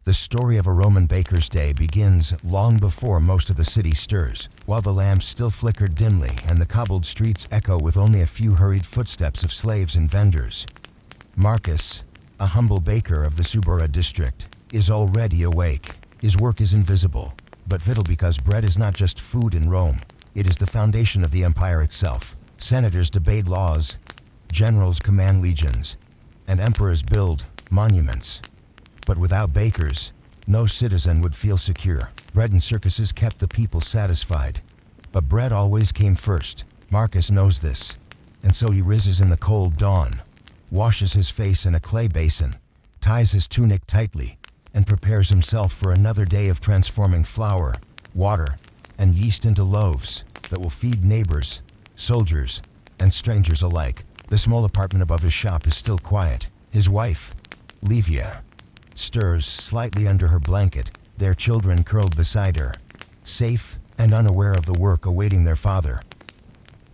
The story of a Roman baker's day begins long before most of the city stirs, while the lamps still flicker dimly and the cobbled streets echo with only a few hurried footsteps of slaves and vendors. Marcus, a humble baker of the Subura district, is already awake. His work is invisible, but vital because bread is not just food in Rome. It is the foundation of the empire itself. Senators debate laws, generals command legions, and emperors build monuments. But without bakers, no citizen would feel secure. Bread and circuses kept the people satisfied. But bread always came first. Marcus knows this, and so he rises in the cold dawn, washes his face in a clay basin, ties his tunic tightly, and prepares himself for another day of transforming flour, water, and yeast into loaves that will feed neighbors, soldiers, and strangers alike. The small apartment above his shop is still quiet. His wife, Livia, stirs slightly under her blanket, their children curled beside her, safe and unaware of the work awaiting their father.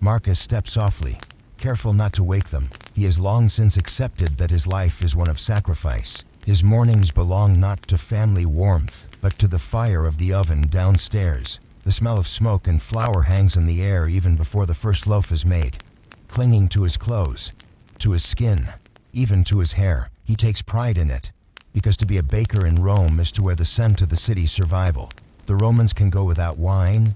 Marcus steps softly, careful not to wake them. He has long since accepted that his life is one of sacrifice. His mornings belong not to family warmth, but to the fire of the oven downstairs. The smell of smoke and flour hangs in the air even before the first loaf is made. Clinging to his clothes, to his skin, even to his hair, he takes pride in it. Because to be a baker in Rome is to wear the scent of the city's survival. The Romans can go without wine,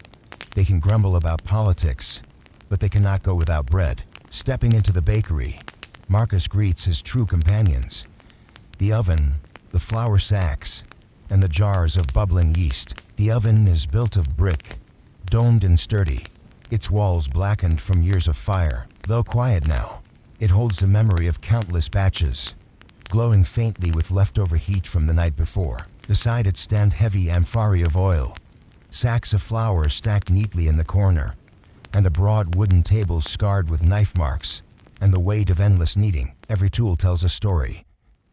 they can grumble about politics, but they cannot go without bread. Stepping into the bakery, Marcus greets his true companions. The oven, the flour sacks, and the jars of bubbling yeast. The oven is built of brick, domed and sturdy, its walls blackened from years of fire. Though quiet now, it holds the memory of countless batches, glowing faintly with leftover heat from the night before. Beside it stand heavy amphorae of oil, sacks of flour stacked neatly in the corner, and a broad wooden table scarred with knife marks and the weight of endless kneading. Every tool tells a story.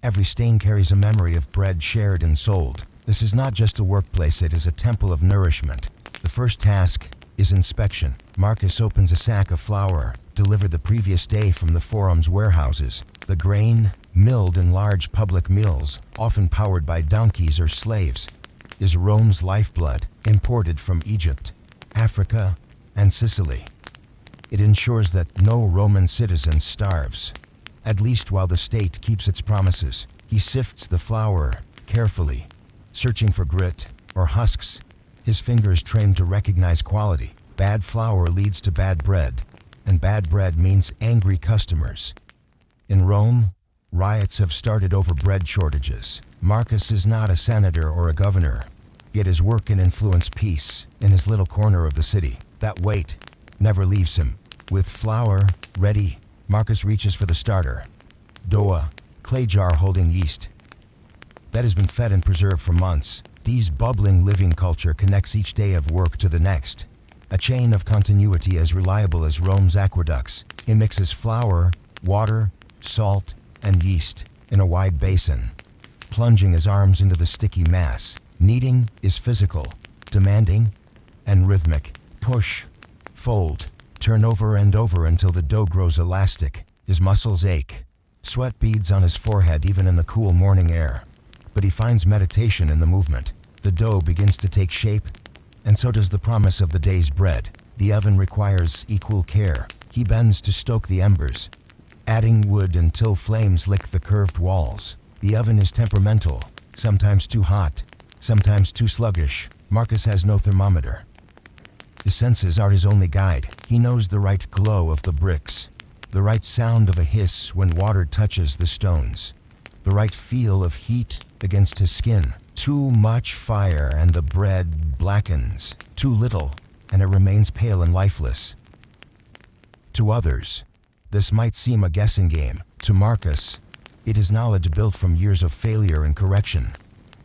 Every stain carries a memory of bread shared and sold. This is not just a workplace, it is a temple of nourishment. The first task is inspection. Marcus opens a sack of flour, delivered the previous day from the forum's warehouses. The grain, milled in large public mills, often powered by donkeys or slaves, is Rome's lifeblood, imported from Egypt, Africa, and Sicily. It ensures that no Roman citizen starves, at least while the state keeps its promises. He sifts the flour carefully, searching for grit or husks, his fingers trained to recognize quality. Bad flour leads to bad bread, and bad bread means angry customers. In Rome, riots have started over bread shortages. Marcus is not a senator or a governor, yet his work can influence peace in his little corner of the city. That weight never leaves him. With flour ready, Marcus reaches for the starter, dough, clay jar holding yeast that has been fed and preserved for months. These bubbling living culture connects each day of work to the next, a chain of continuity as reliable as Rome's aqueducts. He mixes flour, water, salt, and yeast in a wide basin, plunging his arms into the sticky mass. Kneading is physical, demanding, and rhythmic. Push, fold, turn over and over until the dough grows elastic. His muscles ache, sweat beads on his forehead even in the cool morning air. But he finds meditation in the movement. The dough begins to take shape, and so does the promise of the day's bread. The oven requires equal care. He bends to stoke the embers, adding wood until flames lick the curved walls. The oven is temperamental, sometimes too hot, sometimes too sluggish. Marcus has no thermometer. His senses are his only guide. He knows the right glow of the bricks, the right sound of a hiss when water touches the stones, the right feel of heat against his skin. Too much fire and the bread blackens. Too little and it remains pale and lifeless. To others, this might seem a guessing game. To Marcus, it is knowledge built from years of failure and correction,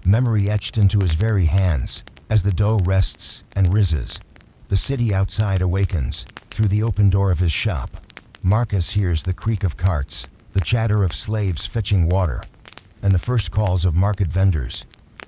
memory etched into his very hands. As the dough rests and rises, the city outside awakens. Through the open door of his shop, Marcus hears the creak of carts, the chatter of slaves fetching water, and the first calls of market vendors,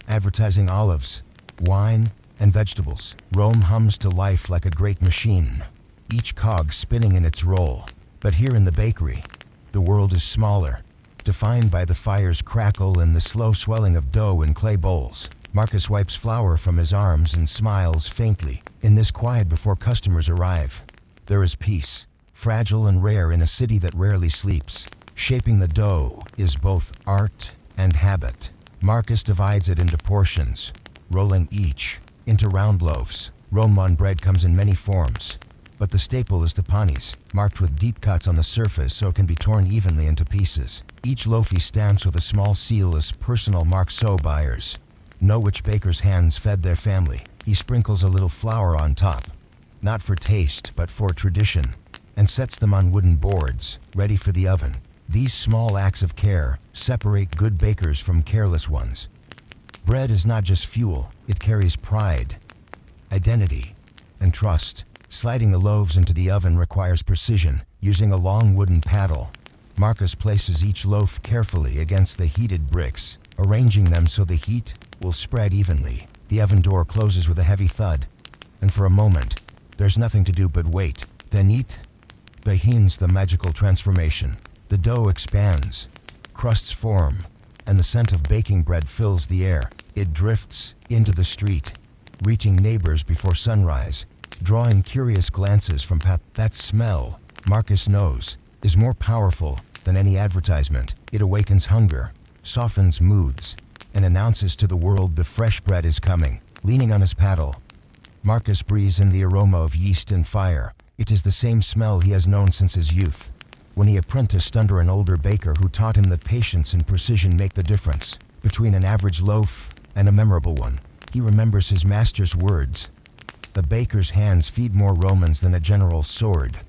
advertising olives, wine, and vegetables. Rome hums to life like a great machine, each cog spinning in its role. But here in the bakery, the world is smaller. defined by the fire's crackle and the slow swelling of dough in clay bowls. Marcus wipes flour from his arms and smiles faintly. In this quiet before customers arrive, there is peace, fragile and rare in a city that rarely sleeps. Shaping the dough is both art and habit. Marcus divides it into portions, rolling each into round loaves. Roman bread comes in many forms, but the staple is the panis, marked with deep cuts on the surface so it can be torn evenly into pieces. Each loaf he stamps with a small seal as personal mark so buyers know which baker's hands fed their family. He sprinkles a little flour on top, not for taste but for tradition, and sets them on wooden boards, ready for the oven. These small acts of care separate good bakers from careless ones. Bread is not just fuel, it carries pride, identity, and trust. Sliding the loaves into the oven requires precision, using a long wooden paddle. Marcus places each loaf carefully against the heated bricks, arranging them so the heat will spread evenly. The oven door closes with a heavy thud, and for a moment, there's nothing to do but wait. Then it begins the magical transformation. The dough expands, crusts form, and the scent of baking bread fills the air. It drifts into the street, reaching neighbors before sunrise, drawing curious glances from that smell, Marcus knows, is more powerful than any advertisement. It awakens hunger, softens moods, and announces to the world the fresh bread is coming. Leaning on his paddle, Marcus breathes in the aroma of yeast and fire. It is the same smell he has known since his youth, when he apprenticed under an older baker who taught him that patience and precision make the difference between an average loaf and a memorable one. He remembers his master's words: "The baker's hands feed more Romans than a general's sword."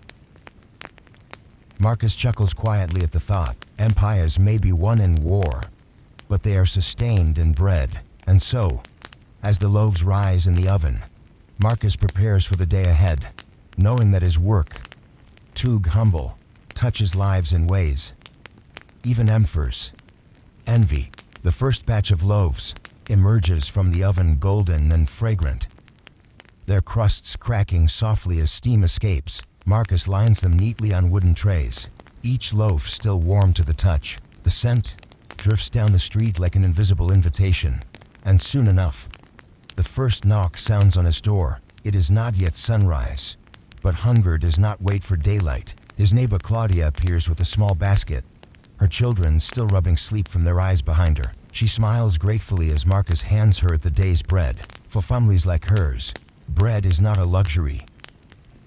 Marcus chuckles quietly at the thought. Empires may be won in war, but they are sustained in bread. And so, as the loaves rise in the oven, Marcus prepares for the day ahead, knowing that his work, too humble, touches lives in ways even emperors envy. The first batch of loaves emerges from the oven golden and fragrant, their crusts cracking softly as steam escapes. Marcus lines them neatly on wooden trays, each loaf still warm to the touch. The scent drifts down the street like an invisible invitation, and soon enough, the first knock sounds on his door. It is not yet sunrise, but hunger does not wait for daylight. His neighbor Claudia appears with a small basket, her children still rubbing sleep from their eyes behind her. She smiles gratefully as Marcus hands her the day's bread. For families like hers, bread is not a luxury.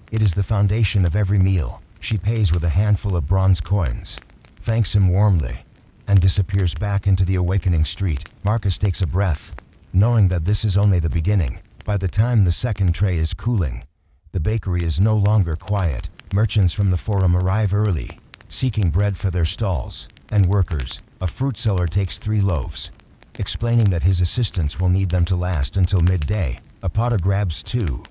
It is the foundation of every meal. She pays with a handful of bronze coins, thanks him warmly, and disappears back into the awakening street. Marcus takes a breath, knowing that this is only the beginning. By the time the second tray is cooling, the bakery is no longer quiet. Merchants from the forum arrive early, seeking bread for their stalls, and workers. A fruit seller takes 3 loaves, explaining that his assistants will need them to last until midday. A potter grabs 2,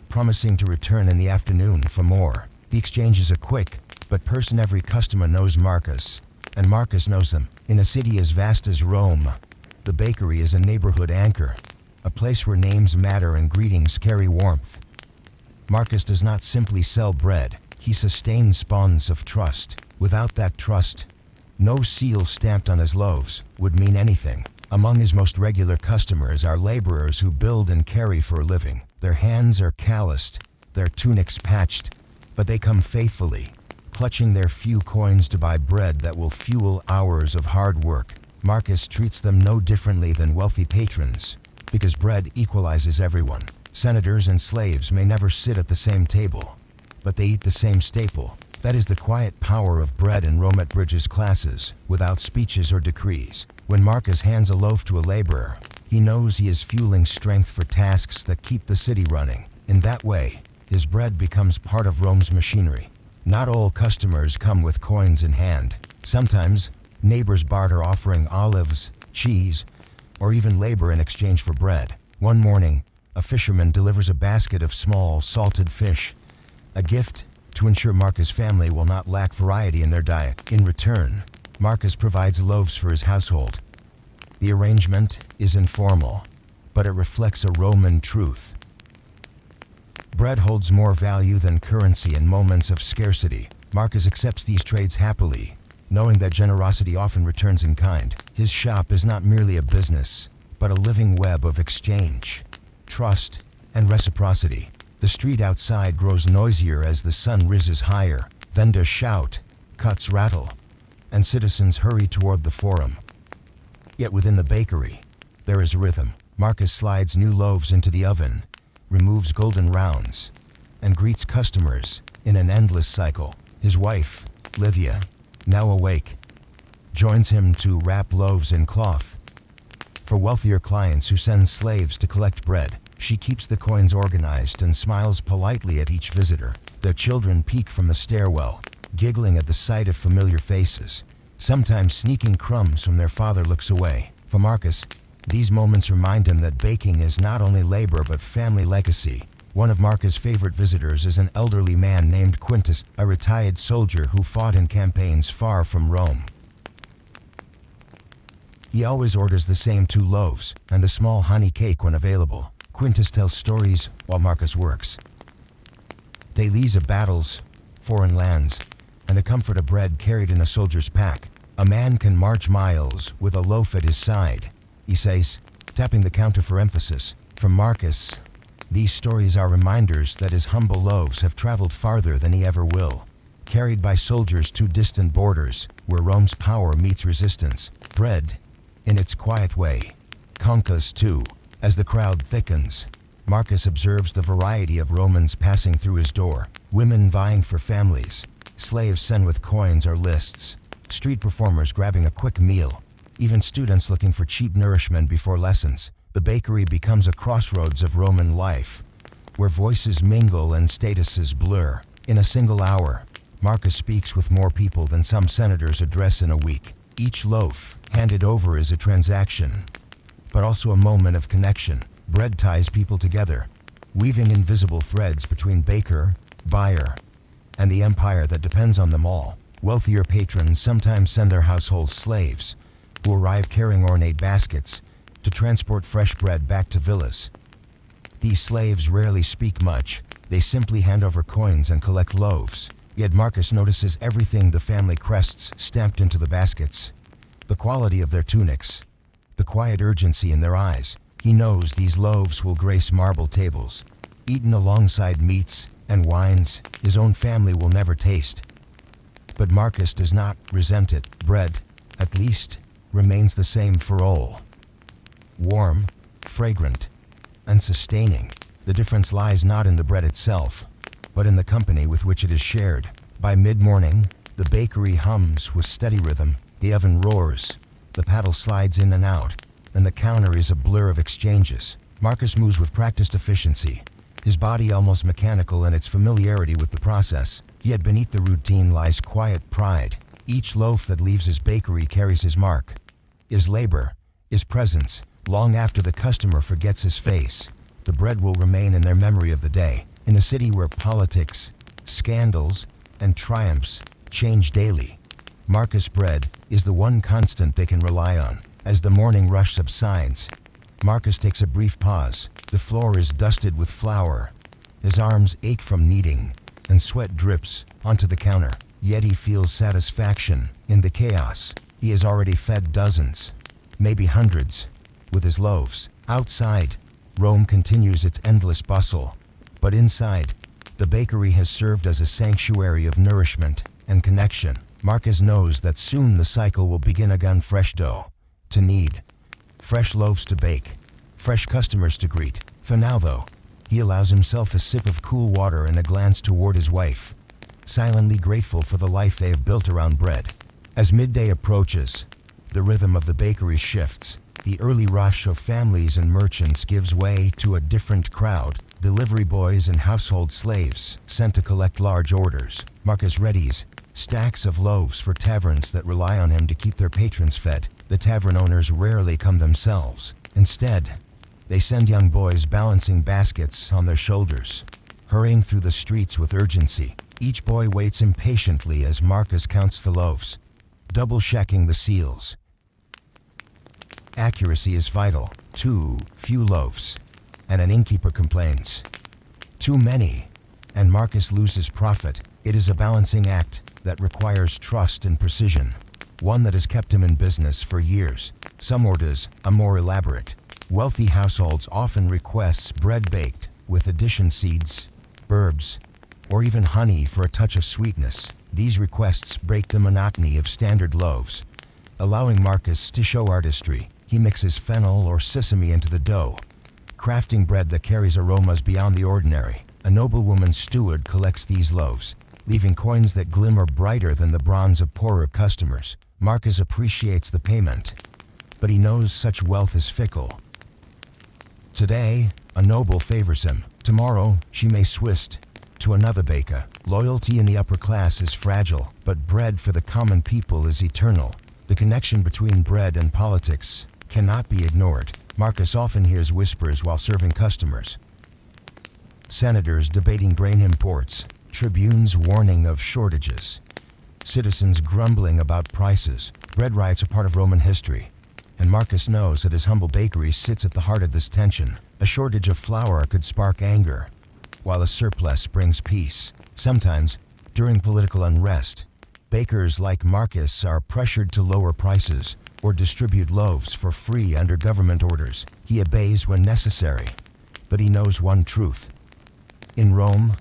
promising to return in the afternoon for more. The exchanges are quick, but every customer knows Marcus, and Marcus knows them. In a city as vast as Rome, the bakery is a neighborhood anchor, a place where names matter and greetings carry warmth. Marcus does not simply sell bread, he sustains bonds of trust. Without that trust, no seal stamped on his loaves would mean anything. Among his most regular customers are laborers who build and carry for a living. Their hands are calloused, their tunics patched, but they come faithfully, clutching their few coins to buy bread that will fuel hours of hard work. Marcus treats them no differently than wealthy patrons, because bread equalizes everyone. Senators and slaves may never sit at the same table, but they eat the same staple. That is the quiet power of bread in Rome. It bridges classes, without speeches or decrees. When Marcus hands a loaf to a laborer, he knows he is fueling strength for tasks that keep the city running. In that way, his bread becomes part of Rome's machinery. Not all customers come with coins in hand. Sometimes, neighbors barter, offering olives, cheese, or even labor in exchange for bread. One morning, a fisherman delivers a basket of small, salted fish, a gift to ensure Marcus' family will not lack variety in their diet. In return, Marcus provides loaves for his household. The arrangement is informal, but it reflects a Roman truth. Bread holds more value than currency in moments of scarcity. Marcus accepts these trades happily, knowing that generosity often returns in kind. His shop is not merely a business, but a living web of exchange, trust, and reciprocity. The street outside grows noisier as the sun rises higher. Vendors shout, cuts rattle, and citizens hurry toward the forum. Yet within the bakery, there is rhythm. Marcus slides new loaves into the oven, removes golden rounds, and greets customers in an endless cycle. His wife, Livia, now awake, joins him to wrap loaves in cloth. For wealthier clients who send slaves to collect bread, she keeps the coins organized and smiles politely at each visitor. Their children peek from the stairwell, giggling at the sight of familiar faces, sometimes sneaking crumbs from their father looks away. For Marcus, these moments remind him that baking is not only labor but family legacy. One of Marcus' favorite visitors is an elderly man named Quintus, a retired soldier who fought in campaigns far from Rome. He always orders the same 2 loaves and a small honey cake when available. Quintus tells stories while Marcus works. Dailies of battles, foreign lands, and the comfort of bread carried in a soldier's pack. A man can march miles with a loaf at his side, he says, tapping the counter for emphasis. From Marcus, these stories are reminders that his humble loaves have traveled farther than he ever will, carried by soldiers to distant borders where Rome's power meets resistance. Bread, in its quiet way, conquers too. As the crowd thickens, Marcus observes the variety of Romans passing through his door. Women vying for families, slaves sent with coins or lists, street performers grabbing a quick meal, even students looking for cheap nourishment before lessons. The bakery becomes a crossroads of Roman life, where voices mingle and statuses blur. In a single hour, Marcus speaks with more people than some senators address in a week. Each loaf handed over is a transaction, but also a moment of connection. Bread ties people together, weaving invisible threads between baker, buyer, and the empire that depends on them all. Wealthier patrons sometimes send their household slaves, who arrive carrying ornate baskets, to transport fresh bread back to villas. These slaves rarely speak much. They simply hand over coins and collect loaves. Yet Marcus notices everything: the family crests stamped into the baskets, the quality of their tunics, the quiet urgency in their eyes. He knows these loaves will grace marble tables, eaten alongside meats and wines his own family will never taste. But Marcus does not resent it. Bread, at least, remains the same for all. Warm, fragrant, and sustaining. The difference lies not in the bread itself, but in the company with which it is shared. By mid-morning, the bakery hums with steady rhythm. The oven roars, the paddle slides in and out, and the counter is a blur of exchanges. Marcus moves with practiced efficiency, his body almost mechanical in its familiarity with the process. Yet beneath the routine lies quiet pride. Each loaf that leaves his bakery carries his mark, his labor, his presence. Long after the customer forgets his face, the bread will remain in their memory of the day. In a city where politics, scandals, and triumphs change daily, Marcus' bread is the one constant they can rely on. As the morning rush subsides, Marcus takes a brief pause. The floor is dusted with flour. His arms ache from kneading, and sweat drips onto the counter. Yet he feels satisfaction in the chaos. He has already fed dozens, maybe hundreds, with his loaves. Outside, Rome continues its endless bustle, but inside, the bakery has served as a sanctuary of nourishment and connection. Marcus knows that soon the cycle will begin again: fresh dough to knead, fresh loaves to bake, fresh customers to greet. For now, though, he allows himself a sip of cool water and a glance toward his wife, silently grateful for the life they have built around bread. As midday approaches, the rhythm of the bakery shifts. The early rush of families and merchants gives way to a different crowd: delivery boys and household slaves sent to collect large orders. Marcus readies stacks of loaves for taverns that rely on him to keep their patrons fed. The tavern owners rarely come themselves. Instead, they send young boys balancing baskets on their shoulders, hurrying through the streets with urgency. Each boy waits impatiently as Marcus counts the loaves, double-checking the seals. Accuracy is vital. Too few loaves, and an innkeeper complains. Too many, and Marcus loses profit. It is a balancing act that requires trust and precision. one that has kept him in business for years. Some orders are more elaborate. Wealthy households often request bread baked with addition seeds, herbs, or even honey for a touch of sweetness. These requests break the monotony of standard loaves, allowing Marcus to show artistry. He mixes fennel or sesame into the dough, crafting bread that carries aromas beyond the ordinary. A noblewoman's steward collects these loaves, leaving coins that glimmer brighter than the bronze of poorer customers. Marcus appreciates the payment, but he knows such wealth is fickle. Today, a noble favors him. Tomorrow, she may switch to another baker. Loyalty in the upper class is fragile, but bread for the common people is eternal. The connection between bread and politics cannot be ignored. Marcus often hears whispers while serving customers. Senators debating grain imports, tribunes warning of shortages, citizens grumbling about prices. Bread riots are part of Roman history, and Marcus knows that his humble bakery sits at the heart of this tension. A shortage of flour could spark anger, while a surplus brings peace. Sometimes, during political unrest, bakers like Marcus are pressured to lower prices or distribute loaves for free under government orders. He obeys when necessary, but he knows one truth. In Rome,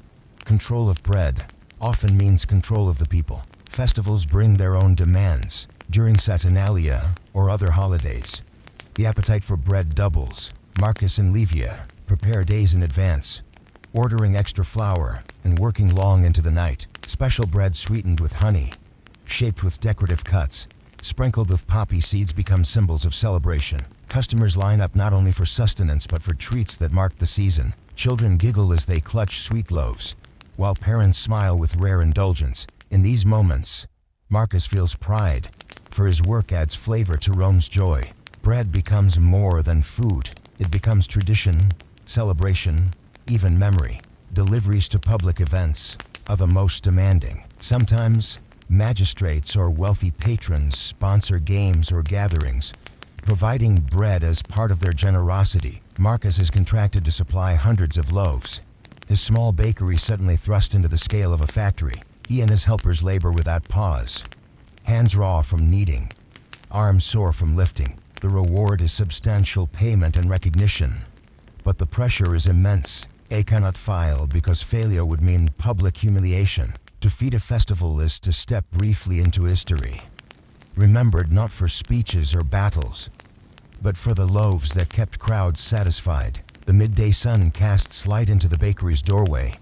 control of bread often means control of the people. Festivals bring their own demands. During Saturnalia or other holidays, the appetite for bread doubles. Marcus and Livia prepare days in advance, ordering extra flour and working long into the night. Special bread sweetened with honey, shaped with decorative cuts, sprinkled with poppy seeds become symbols of celebration. Customers line up not only for sustenance but for treats that mark the season. Children giggle as they clutch sweet loaves, while parents smile with rare indulgence. In these moments, Marcus feels pride, for his work adds flavor to Rome's joy. Bread becomes more than food. It becomes tradition, celebration, even memory. Deliveries to public events are the most demanding. Sometimes, magistrates or wealthy patrons sponsor games or gatherings, providing bread as part of their generosity. Marcus is contracted to supply hundreds of loaves. His small bakery suddenly thrust into the scale of a factory. He and his helpers labor without pause, hands raw from kneading, arms sore from lifting. The reward is substantial payment and recognition, but the pressure is immense. They cannot fail because failure would mean public humiliation. To feed a festival is to step briefly into history, remembered not for speeches or battles, but for the loaves that kept crowds satisfied. The midday sun casts light into the bakery's doorway,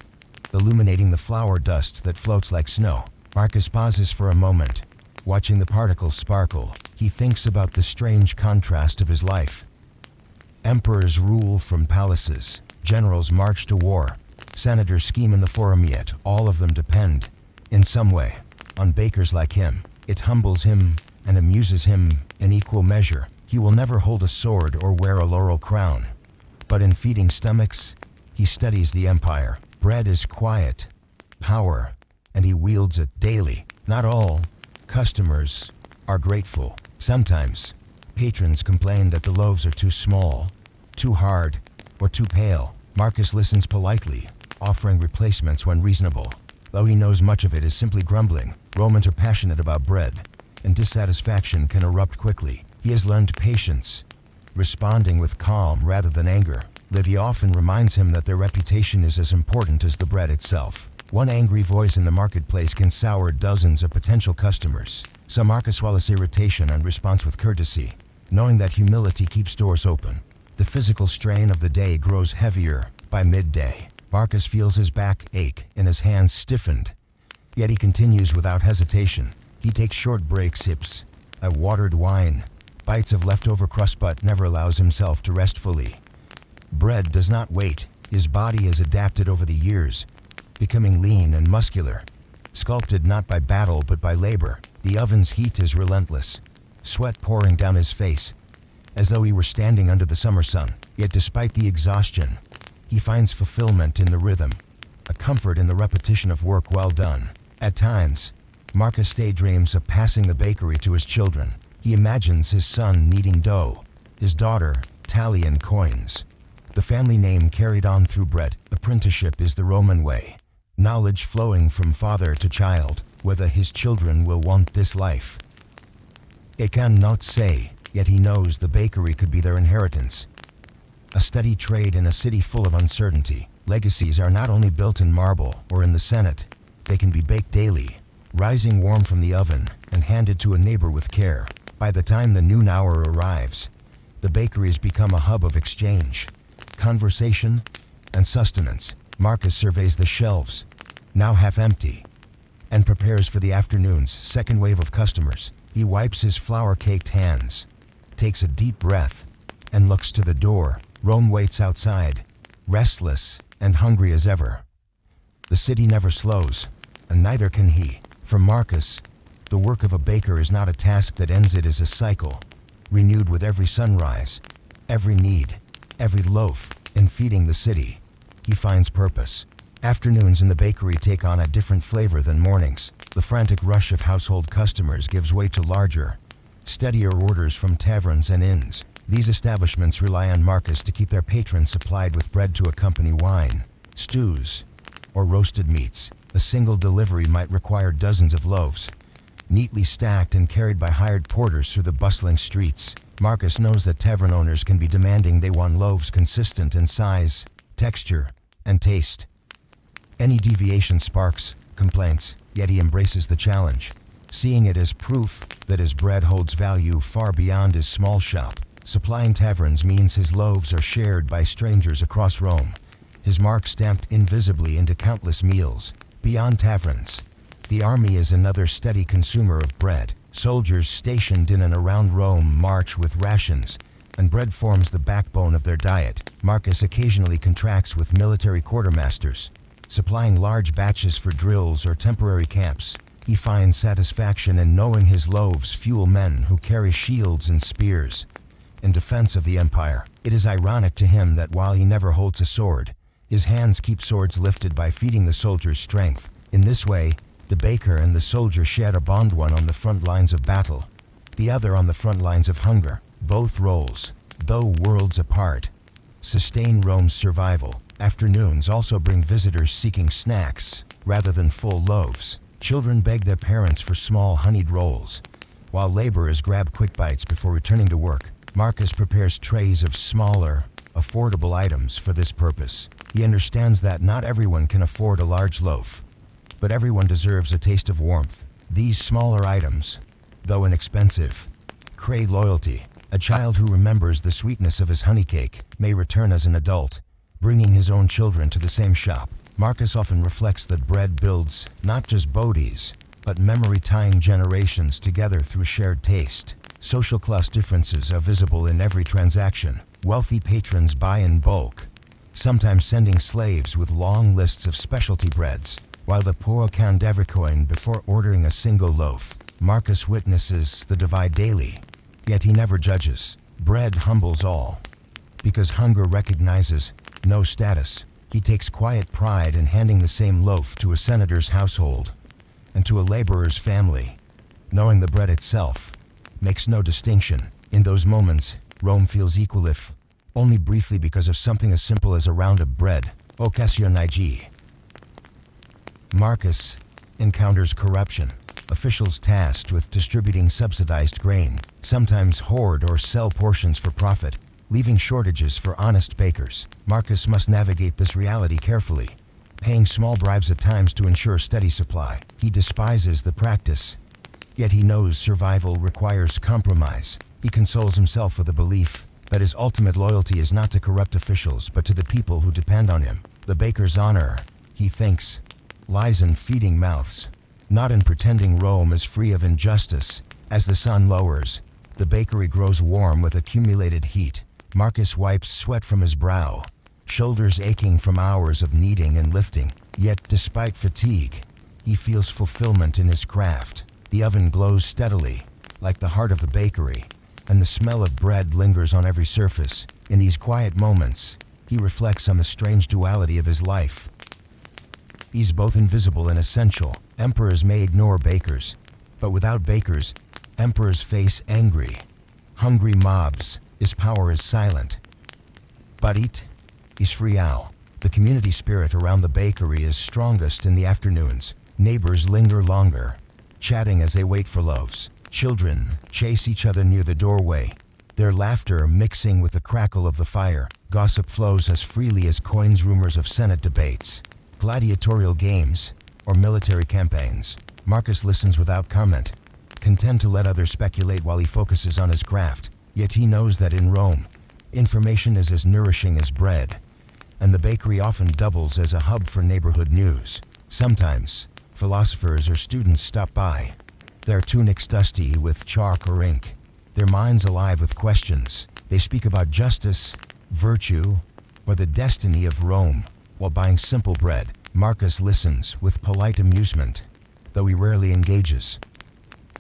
illuminating the flour dust that floats like snow. Marcus pauses for a moment, watching the particles sparkle. He thinks about the strange contrast of his life. Emperors rule from palaces, generals march to war, senators scheme in the forum, yet all of them depend, in some way, on bakers like him. It humbles him and amuses him in equal measure. He will never hold a sword or wear a laurel crown, but in feeding stomachs, he studies the empire. Bread is quiet, power, and he wields it daily. Not all customers are grateful. Sometimes, patrons complain that the loaves are too small, too hard, or too pale. Marcus listens politely, offering replacements when reasonable. Though he knows much of it is simply grumbling, Romans are passionate about bread, and dissatisfaction can erupt quickly. He has learned patience, responding with calm rather than anger. Livia often reminds him that their reputation is as important as the bread itself. One angry voice in the marketplace can sour dozens of potential customers. So Marcus swallows irritation and responds with courtesy, knowing that humility keeps doors open. The physical strain of the day grows heavier. By midday, Marcus feels his back ache and his hands stiffened, yet he continues without hesitation. He takes short breaks, sips a watered wine, bites of leftover crust, but never allows himself to rest fully. Bread does not wait. His body has adapted over the years, becoming lean and muscular, sculpted not by battle but by labor. The oven's heat is relentless, sweat pouring down his face, as though he were standing under the summer sun. Yet despite the exhaustion, he finds fulfillment in the rhythm, a comfort in the repetition of work well done. At times, Marcus daydreams of passing the bakery to his children. He imagines his son kneading dough, his daughter tallying coins. The family name carried on through bread. Apprenticeship is the Roman way, knowledge flowing from father to child. Whether his children will want this life It cannot say, yet he knows the bakery could be their inheritance. A steady trade in a city full of uncertainty. Legacies are not only built in marble or in the Senate, they can be baked daily, rising warm from the oven and handed to a neighbor with care. By the time the noon hour arrives, the bakery has become a hub of exchange, conversation, and sustenance. Marcus surveys the shelves, now half empty, and prepares for the afternoon's second wave of customers. He wipes his flour-caked hands, takes a deep breath, and looks to the door. Rome waits outside, restless and hungry as ever. The city never slows, and neither can he. For Marcus, the work of a baker is not a task that ends. It is a cycle, renewed with every sunrise, every need, every loaf. In feeding the city, he finds purpose. Afternoons in the bakery take on a different flavor than mornings. The frantic rush of household customers gives way to larger, steadier orders from taverns and inns. These establishments rely on Marcus to keep their patrons supplied with bread to accompany wine, stews, or roasted meats. A single delivery might require dozens of loaves, neatly stacked and carried by hired porters through the bustling streets. Marcus knows that tavern owners can be demanding. They want loaves consistent in size, texture, and taste. Any deviation sparks complaints, yet he embraces the challenge, seeing it as proof that his bread holds value far beyond his small shop. Supplying taverns means his loaves are shared by strangers across Rome, his mark stamped invisibly into countless meals. Beyond taverns, the army is another steady consumer of bread. Soldiers stationed in and around Rome march with rations, and bread forms the backbone of their diet. Marcus occasionally contracts with military quartermasters, supplying large batches for drills or temporary camps. He finds satisfaction in knowing his loaves fuel men who carry shields and spears in defense of the empire. It is ironic to him that while he never holds a sword, his hands keep swords lifted by feeding the soldiers' strength. In this way, the baker and the soldier shed a bond, one on the front lines of battle, the other on the front lines of hunger. Both roles, though worlds apart, sustain Rome's survival. Afternoons also bring visitors seeking snacks rather than full loaves. Children beg their parents for small honeyed rolls, while laborers grab quick bites before returning to work. Marcus prepares trays of smaller, affordable items for this purpose. He understands that not everyone can afford a large loaf, but everyone deserves a taste of warmth. These smaller items, though inexpensive, crave loyalty. A child who remembers the sweetness of his honey cake may return as an adult, bringing his own children to the same shop. Marcus often reflects that bread builds not just bodies, but memory, tying generations together through shared taste. Social class differences are visible in every transaction. Wealthy patrons buy in bulk, sometimes sending slaves with long lists of specialty breads, while the poor count every coin before ordering a single loaf. Marcus witnesses the divide daily, yet he never judges. Bread humbles all, because hunger recognizes no status. He takes quiet pride in handing the same loaf to a senator's household and to a laborer's family, knowing the bread itself makes no distinction. In those moments, Rome feels equal, if only briefly, because of something as simple as a round of bread. Occasionigi. Marcus encounters corruption. Officials tasked with distributing subsidized grain sometimes hoard or sell portions for profit, leaving shortages for honest bakers. Marcus must navigate this reality carefully, paying small bribes at times to ensure steady supply. He despises the practice, yet he knows survival requires compromise. He consoles himself with the belief that his ultimate loyalty is not to corrupt officials but to the people who depend on him. The baker's honor, he thinks, lies in feeding mouths, not in pretending Rome is free of injustice. As the sun lowers, the bakery grows warm with accumulated heat. Marcus wipes sweat from his brow, shoulders aching from hours of kneading and lifting. Yet, despite fatigue, he feels fulfillment in his craft. The oven glows steadily, like the heart of the bakery, and the smell of bread lingers on every surface. In these quiet moments, he reflects on the strange duality of his life. He's both invisible and essential. Emperors may ignore bakers, but without bakers, emperors face angry, hungry mobs. His power is silent, but it is real. The community spirit around the bakery is strongest in the afternoons. Neighbors linger longer, chatting as they wait for loaves. Children chase each other near the doorway, their laughter mixing with the crackle of the fire. Gossip flows as freely as coins rumors of Senate debates, gladiatorial games, or military campaigns. Marcus listens without comment, content to let others speculate while he focuses on his craft. Yet he knows that in Rome, information is as nourishing as bread, and the bakery often doubles as a hub for neighborhood news. Sometimes, philosophers or students stop by, their tunics dusty with chalk or ink, their minds alive with questions. They speak about justice, virtue, or the destiny of Rome while buying simple bread. Marcus listens with polite amusement, though he rarely engages.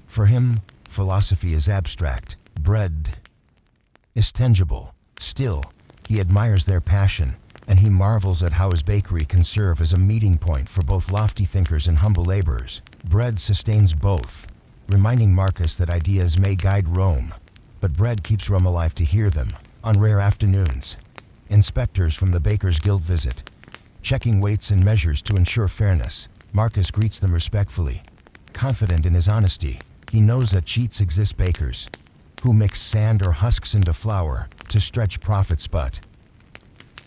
For him, philosophy is abstract. Bread is tangible. Still, he admires their passion, and he marvels at how his bakery can serve as a meeting point for both lofty thinkers and humble laborers. Bread sustains both, reminding Marcus that ideas may guide Rome, but bread keeps Rome alive to hear them. On rare afternoons, inspectors from the Bakers' Guild visit, checking weights and measures to ensure fairness. Marcus greets them respectfully, confident in his honesty. He knows that cheats exist, bakers who mix sand or husks into flour to stretch profits, but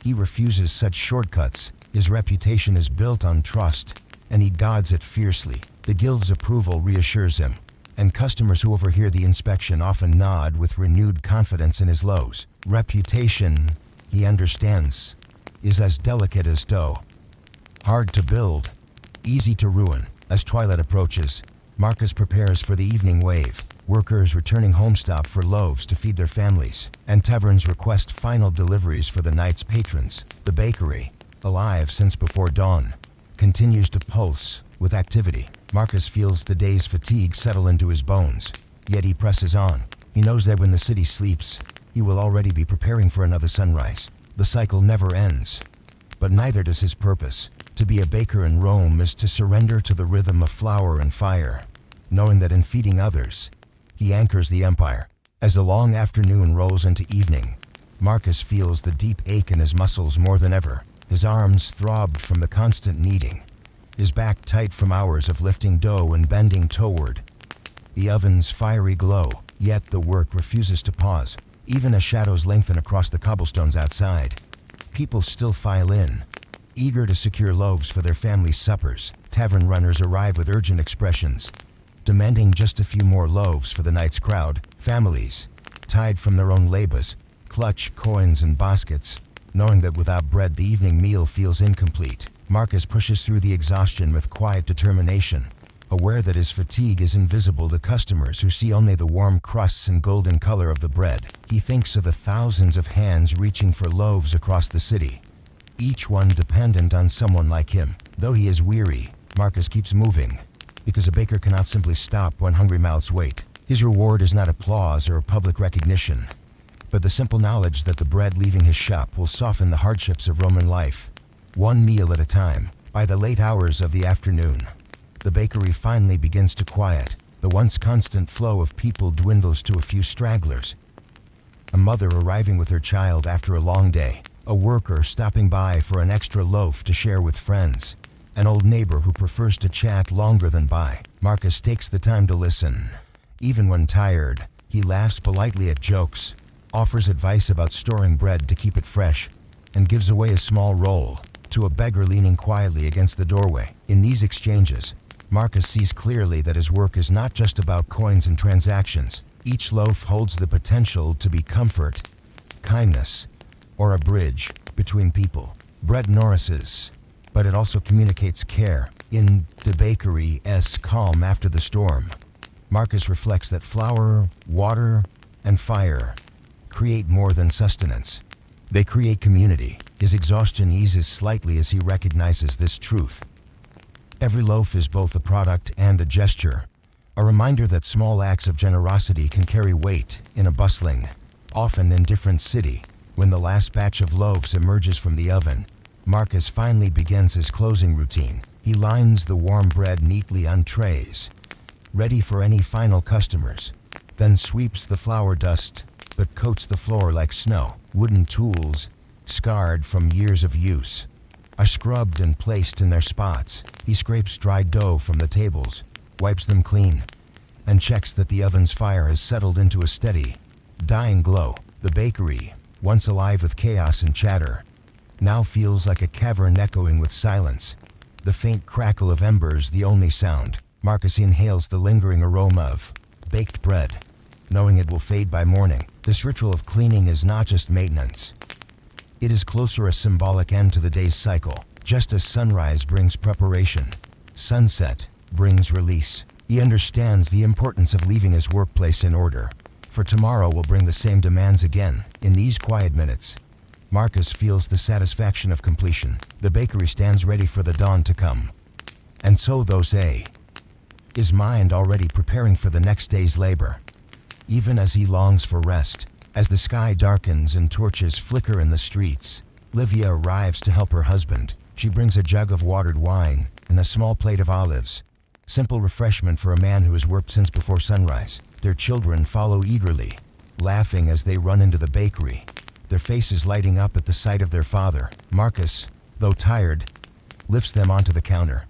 he refuses such shortcuts. His reputation is built on trust, and he guards it fiercely. The Guild's approval reassures him, and customers who overhear the inspection often nod with renewed confidence in his loaves. Reputation, he understands, is as delicate as dough. Hard to build, easy to ruin. As twilight approaches, Marcus prepares for the evening wave. Workers returning home stop for loaves to feed their families, and taverns request final deliveries for the night's patrons. The bakery, alive since before dawn, continues to pulse with activity. Marcus feels the day's fatigue settle into his bones, yet he presses on. He knows that when the city sleeps, he will already be preparing for another sunrise. The cycle never ends, but neither does his purpose. To be a baker in Rome is to surrender to the rhythm of flour and fire, knowing that in feeding others, he anchors the empire. As the long afternoon rolls into evening, Marcus feels the deep ache in his muscles more than ever. His arms throbbed from the constant kneading, his back tight from hours of lifting dough and bending toward the oven's fiery glow. Yet the work refuses to pause. Even as shadows lengthen across the cobblestones outside, people still file in, eager to secure loaves for their families' suppers. Tavern runners arrive with urgent expressions, demanding just a few more loaves for the night's crowd. Families, tied from their own labors, clutch coins and baskets, knowing that without bread the evening meal feels incomplete. Marcus pushes through the exhaustion with quiet determination, aware that his fatigue is invisible to customers who see only the warm crusts and golden color of the bread. He thinks of the thousands of hands reaching for loaves across the city, each one dependent on someone like him. Though he is weary, Marcus keeps moving, because a baker cannot simply stop when hungry mouths wait. His reward is not applause or public recognition, but the simple knowledge that the bread leaving his shop will soften the hardships of Roman life, one meal at a time. By the late hours of the afternoon, the bakery finally begins to quiet. The once constant flow of people dwindles to a few stragglers. A mother arriving with her child after a long day, a worker stopping by for an extra loaf to share with friends, an old neighbor who prefers to chat longer than buy. Marcus takes the time to listen. Even when tired, he laughs politely at jokes, offers advice about storing bread to keep it fresh, and gives away a small roll to a beggar leaning quietly against the doorway. In these exchanges, Marcus sees clearly that his work is not just about coins and transactions. Each loaf holds the potential to be comfort, kindness, or a bridge between people. Bread nourishes, but it also communicates care. In the bakery's calm after the storm, Marcus reflects that flour, water, and fire create more than sustenance. They create community. His exhaustion eases slightly as he recognizes this truth. Every loaf is both a product and a gesture, a reminder that small acts of generosity can carry weight in a bustling, often indifferent city. When the last batch of loaves emerges from the oven, Marcus finally begins his closing routine. He lines the warm bread neatly on trays, ready for any final customers, then sweeps the flour dust that coats the floor like snow. Wooden tools, scarred from years of use, are scrubbed and placed in their spots. He scrapes dry dough from the tables, wipes them clean, and checks that the oven's fire has settled into a steady, dying glow. The bakery, once alive with chaos and chatter, now feels like a cavern echoing with silence. The faint crackle of embers the only sound. Marcus inhales the lingering aroma of baked bread, knowing it will fade by morning. This ritual of cleaning is not just maintenance. It is closer a symbolic end to the day's cycle. Just as sunrise brings preparation, sunset brings release. He understands the importance of leaving his workplace in order, for tomorrow will bring the same demands again. In these quiet minutes, Marcus feels the satisfaction of completion. The bakery stands ready for the dawn to come. And so though say, his mind already preparing for the next day's labor. Even as he longs for rest, as the sky darkens and torches flicker in the streets, Livia arrives to help her husband. She brings a jug of watered wine and a small plate of olives. Simple refreshment for a man who has worked since before sunrise. Their children follow eagerly, laughing as they run into the bakery, their faces lighting up at the sight of their father. Marcus, though tired, lifts them onto the counter,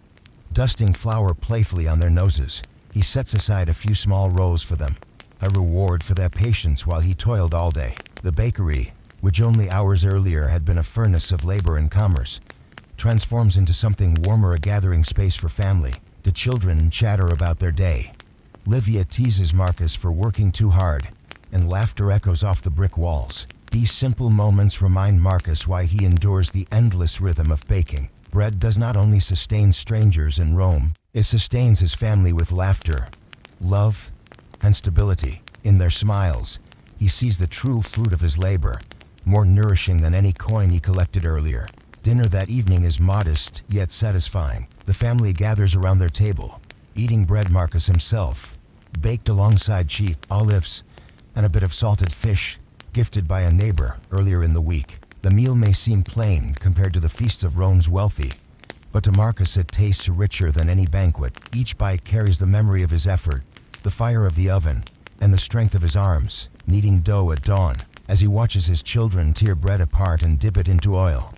dusting flour playfully on their noses. He sets aside a few small rolls for them, a reward for their patience while he toiled all day. The bakery, which only hours earlier had been a furnace of labor and commerce, transforms into something warmer, a gathering space for family. The children chatter about their day. Livia teases Marcus for working too hard, and laughter echoes off the brick walls. These simple moments remind Marcus why he endures the endless rhythm of baking. Bread does not only sustain strangers in Rome, it sustains his family with laughter, love, and stability. In their smiles, he sees the true fruit of his labor, more nourishing than any coin he collected earlier. Dinner that evening is modest, yet satisfying. The family gathers around their table, eating bread Marcus himself baked alongside cheap olives and a bit of salted fish gifted by a neighbor earlier in the week. The meal may seem plain compared to the feasts of Rome's wealthy, but to Marcus it tastes richer than any banquet. Each bite carries the memory of his effort, the fire of the oven, and the strength of his arms, kneading dough at dawn. As he watches his children tear bread apart and dip it into oil,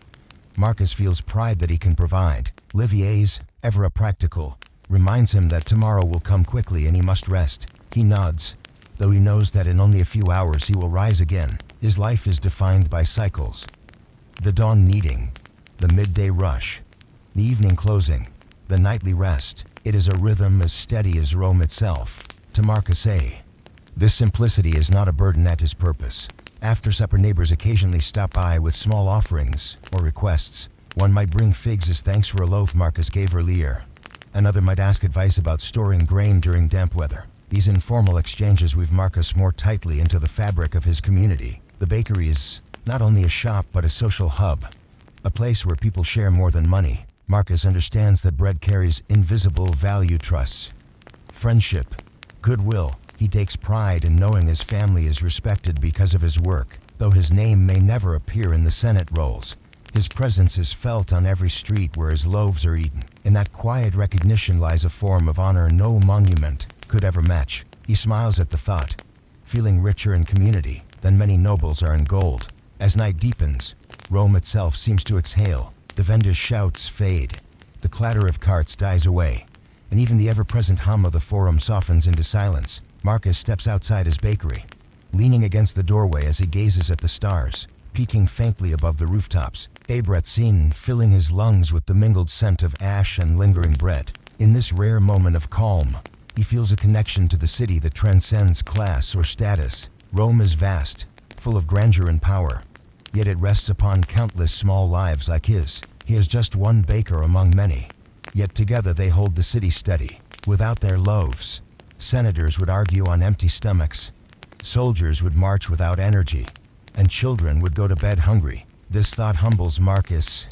Marcus feels pride that he can provide. Livier's, ever a practical, reminds him that tomorrow will come quickly and he must rest. He nods, though he knows that in only a few hours he will rise again. His life is defined by cycles. The dawn kneading, the midday rush, the evening closing, the nightly rest. It is a rhythm as steady as Rome itself. To Marcus A, this simplicity is not a burden at his purpose. After-supper neighbors occasionally stop by with small offerings or requests. One might bring figs as thanks for a loaf Marcus gave earlier. Another might ask advice about storing grain during damp weather. These informal exchanges weave Marcus more tightly into the fabric of his community. The bakery is not only a shop but a social hub, a place where people share more than money. Marcus understands that bread carries invisible value: trust, friendship, goodwill. He takes pride in knowing his family is respected because of his work. Though his name may never appear in the Senate rolls, his presence is felt on every street where his loaves are eaten. In that quiet recognition lies a form of honor no monument could ever match. He smiles at the thought, feeling richer in community than many nobles are in gold. As night deepens, Rome itself seems to exhale. The vendors' shouts fade, the clatter of carts dies away, and even the ever-present hum of the forum softens into silence. Marcus steps outside his bakery, leaning against the doorway as he gazes at the stars, peeking faintly above the rooftops. A breath seen filling his lungs with the mingled scent of ash and lingering bread. In this rare moment of calm, he feels a connection to the city that transcends class or status. Rome is vast, full of grandeur and power, yet it rests upon countless small lives like his. He is just one baker among many, yet together they hold the city steady. Without their loaves, senators would argue on empty stomachs, soldiers would march without energy, and children would go to bed hungry. This thought humbles Marcus,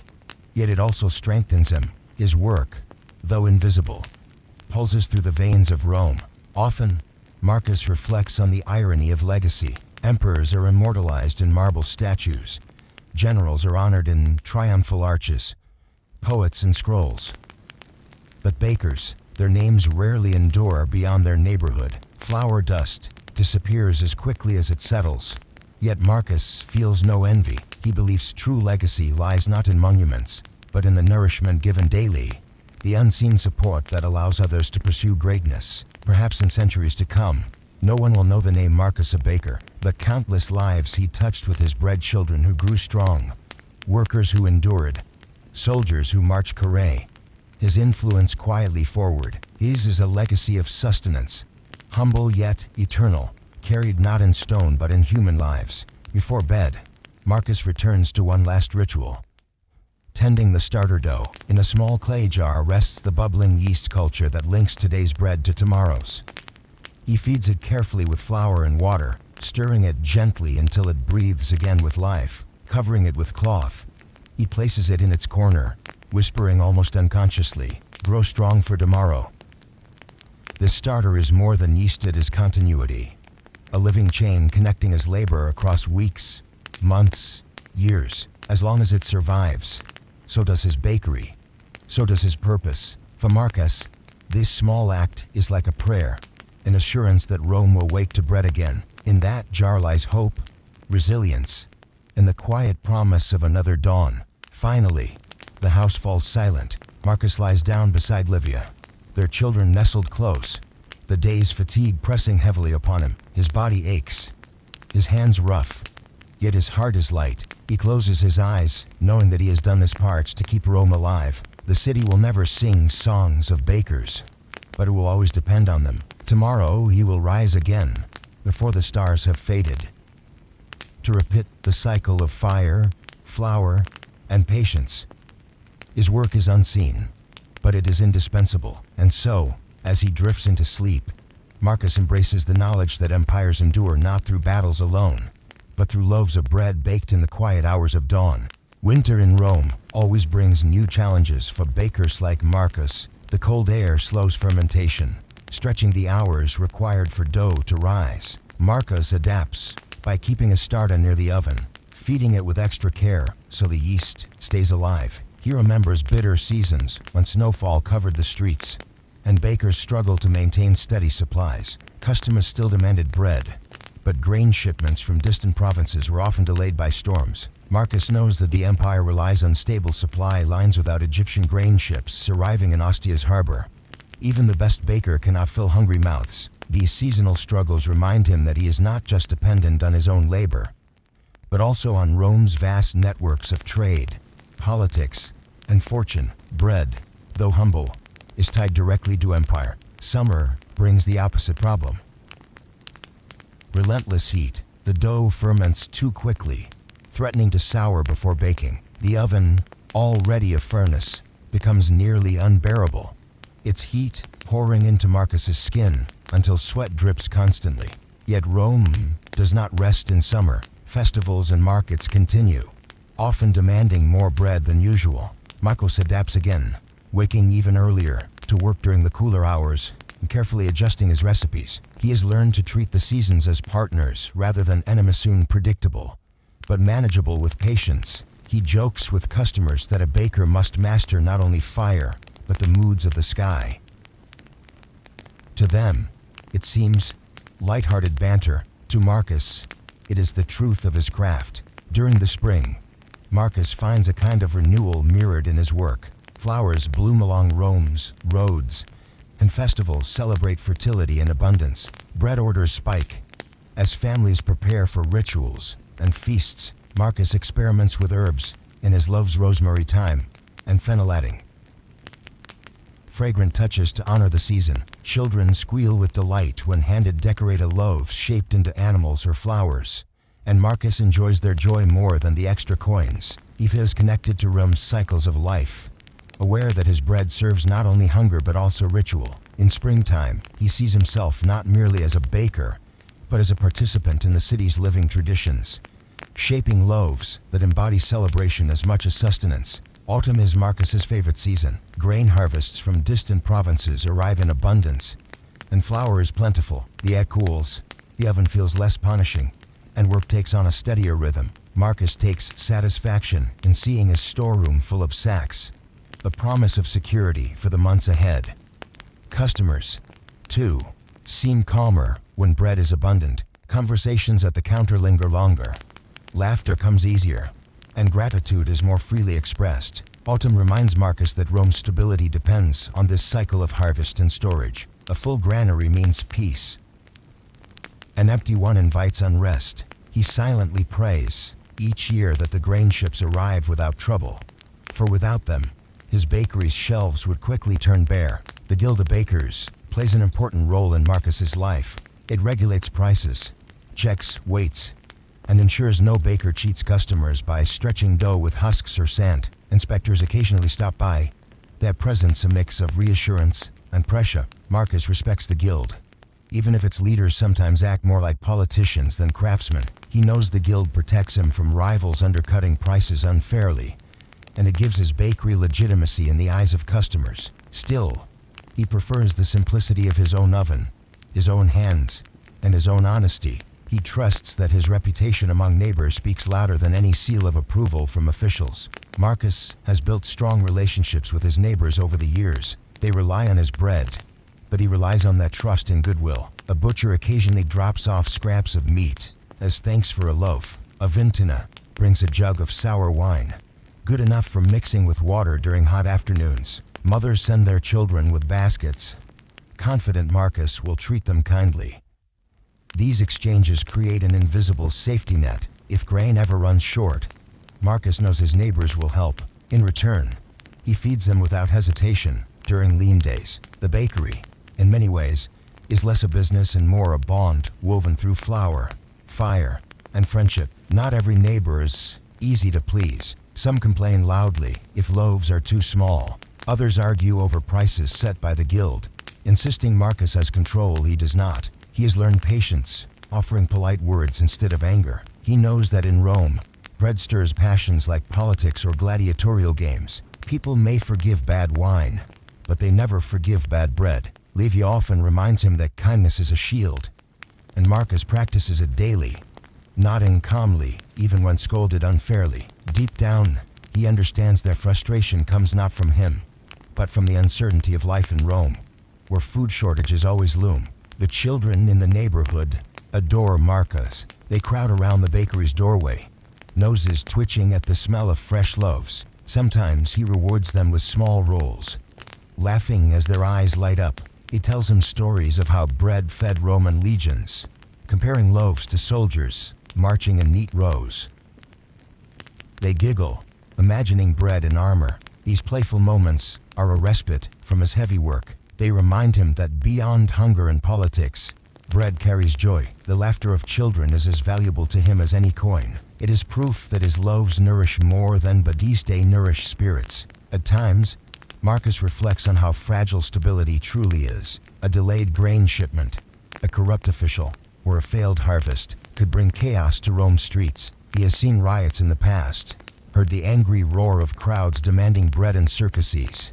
yet it also strengthens him. His work, though invisible, pulses through the veins of Rome. Often, Marcus reflects on the irony of legacy. Emperors are immortalized in marble statues, generals are honored in triumphal arches, poets in scrolls. But bakers, their names rarely endure beyond their neighborhood. Flour dust disappears as quickly as it settles. Yet Marcus feels no envy. He believes true legacy lies not in monuments, but in the nourishment given daily the unseen support that allows others to pursue greatness. Perhaps in centuries to come, no one will know the name Marcus a baker, but countless lives he touched with his bread, children who grew strong, workers who endured, soldiers who marched correct. His influence quietly forward. His is a legacy of sustenance, humble yet eternal, carried not in stone but in human lives. Before bed, Marcus returns to one last ritual. Tending the starter dough. In a small clay jar rests the bubbling yeast culture that links today's bread to tomorrow's. He feeds it carefully with flour and water, stirring it gently until it breathes again with life. Covering it with cloth, he places it in its corner, whispering almost unconsciously, "Grow strong for tomorrow." This starter is more than yeast, it is continuity. A living chain connecting his labor across weeks, months, years. As long as it survives, so does his bakery. So does his purpose. For Marcus, this small act is like a prayer, an assurance that Rome will wake to bread again. In that jar lies hope, resilience, and the quiet promise of another dawn. Finally, the house falls silent. Marcus lies down beside Livia, their children nestled close, the day's fatigue pressing heavily upon him. His body aches, his hands rough, yet his heart is light. He closes his eyes, knowing that he has done his part to keep Rome alive. The city will never sing songs of bakers, but it will always depend on them. Tomorrow he will rise again, before the stars have faded, to repeat the cycle of fire, flour, and patience. His work is unseen, but it is indispensable. And so, as he drifts into sleep, Marcus embraces the knowledge that empires endure not through battles alone, but through loaves of bread baked in the quiet hours of dawn. Winter in Rome always brings new challenges for bakers like Marcus. The cold air slows fermentation, stretching the hours required for dough to rise. Marcus adapts by keeping a starter near the oven, feeding it with extra care so the yeast stays alive. He remembers bitter seasons when snowfall covered the streets, and bakers struggled to maintain steady supplies. Customers still demanded bread, but grain shipments from distant provinces were often delayed by storms. Marcus knows that the empire relies on stable supply lines without Egyptian grain ships arriving in Ostia's harbor. Even the best baker cannot fill hungry mouths. These seasonal struggles remind him that he is not just dependent on his own labor, but also on Rome's vast networks of trade, politics, and fortune. Bread, though humble, is tied directly to empire. Summer brings the opposite problem. Relentless heat. The dough ferments too quickly, threatening to sour before baking. The oven, already a furnace, becomes nearly unbearable, its heat pouring into Marcus's skin until sweat drips constantly. Yet Rome does not rest in summer. Festivals and markets continue, often demanding more bread than usual. Marcus adapts again, waking even earlier to work during the cooler hours and carefully adjusting his recipes. He has learned to treat the seasons as partners rather than enemies. Soon predictable, but manageable with patience. He jokes with customers that a baker must master not only fire, but the moods of the sky. To them, it seems light-hearted banter. To Marcus, it is the truth of his craft. During the spring, Marcus finds a kind of renewal mirrored in his work. Flowers bloom along Rome's roads, and festivals celebrate fertility and abundance. Bread orders spike as families prepare for rituals and feasts. Marcus experiments with herbs in his loaves, rosemary, thyme, and fennel, adding fragrant touches to honor the season. Children squeal with delight when handed decorated loaves shaped into animals or flowers, and Marcus enjoys their joy more than the extra coins. He feels connected to Rome's cycles of life, aware that his bread serves not only hunger but also ritual. In springtime, he sees himself not merely as a baker, but as a participant in the city's living traditions, shaping loaves that embody celebration as much as sustenance. Autumn is Marcus's favorite season. Grain harvests from distant provinces arrive in abundance, and flour is plentiful. The air cools, the oven feels less punishing, and work takes on a steadier rhythm. Marcus takes satisfaction in seeing his storeroom full of sacks, the promise of security for the months ahead. Customers, too, seem calmer when bread is abundant. Conversations at the counter linger longer. Laughter comes easier, and gratitude is more freely expressed. Autumn reminds Marcus that Rome's stability depends on this cycle of harvest and storage. A full granary means peace. An empty one invites unrest. He silently prays each year that the grain ships arrive without trouble, for without them, his bakery's shelves would quickly turn bare. The Guild of Bakers plays an important role in Marcus's life. It regulates prices, checks weights, and ensures no baker cheats customers by stretching dough with husks or sand. Inspectors occasionally stop by, their presence a mix of reassurance and pressure. Marcus respects the guild, even if its leaders sometimes act more like politicians than craftsmen. He knows the guild protects him from rivals undercutting prices unfairly, and it gives his bakery legitimacy in the eyes of customers. Still, he prefers the simplicity of his own oven, his own hands, and his own honesty. He trusts that his reputation among neighbors speaks louder than any seal of approval from officials. Marcus has built strong relationships with his neighbors over the years. They rely on his bread, but he relies on that trust and goodwill. A butcher occasionally drops off scraps of meat as thanks for a loaf. A vintner brings a jug of sour wine, good enough for mixing with water during hot afternoons. Mothers send their children with baskets, confident Marcus will treat them kindly. These exchanges create an invisible safety net. If grain ever runs short, Marcus knows his neighbors will help. In return, he feeds them without hesitation during lean days. The bakery, in many ways, is less a business and more a bond woven through flour, fire, and friendship. Not every neighbor is easy to please. Some complain loudly if loaves are too small. Others argue over prices set by the guild. Insisting Marcus has control, he does not. He has learned patience, offering polite words instead of anger. He knows that in Rome, bread stirs passions like politics or gladiatorial games. People may forgive bad wine, but they never forgive bad bread. Livy often reminds him that kindness is a shield, and Marcus practices it daily, nodding calmly even when scolded unfairly. Deep down, he understands their frustration comes not from him, but from the uncertainty of life in Rome, where food shortages always loom. The children in the neighborhood adore Marcus. They crowd around the bakery's doorway, noses twitching at the smell of fresh loaves. Sometimes he rewards them with small rolls, laughing as their eyes light up. He tells them stories of how bread fed Roman legions, comparing loaves to soldiers marching in neat rows. They giggle, imagining bread in armor. These playful moments are a respite from his heavy work. They remind him that beyond hunger and politics, bread carries joy. The laughter of children is as valuable to him as any coin. It is proof that his loaves nourish more than badiste nourish spirits. At times, Marcus reflects on how fragile stability truly is. A delayed grain shipment, a corrupt official, or a failed harvest could bring chaos to Rome's streets. He has seen riots in the past, heard the angry roar of crowds demanding bread and circuses.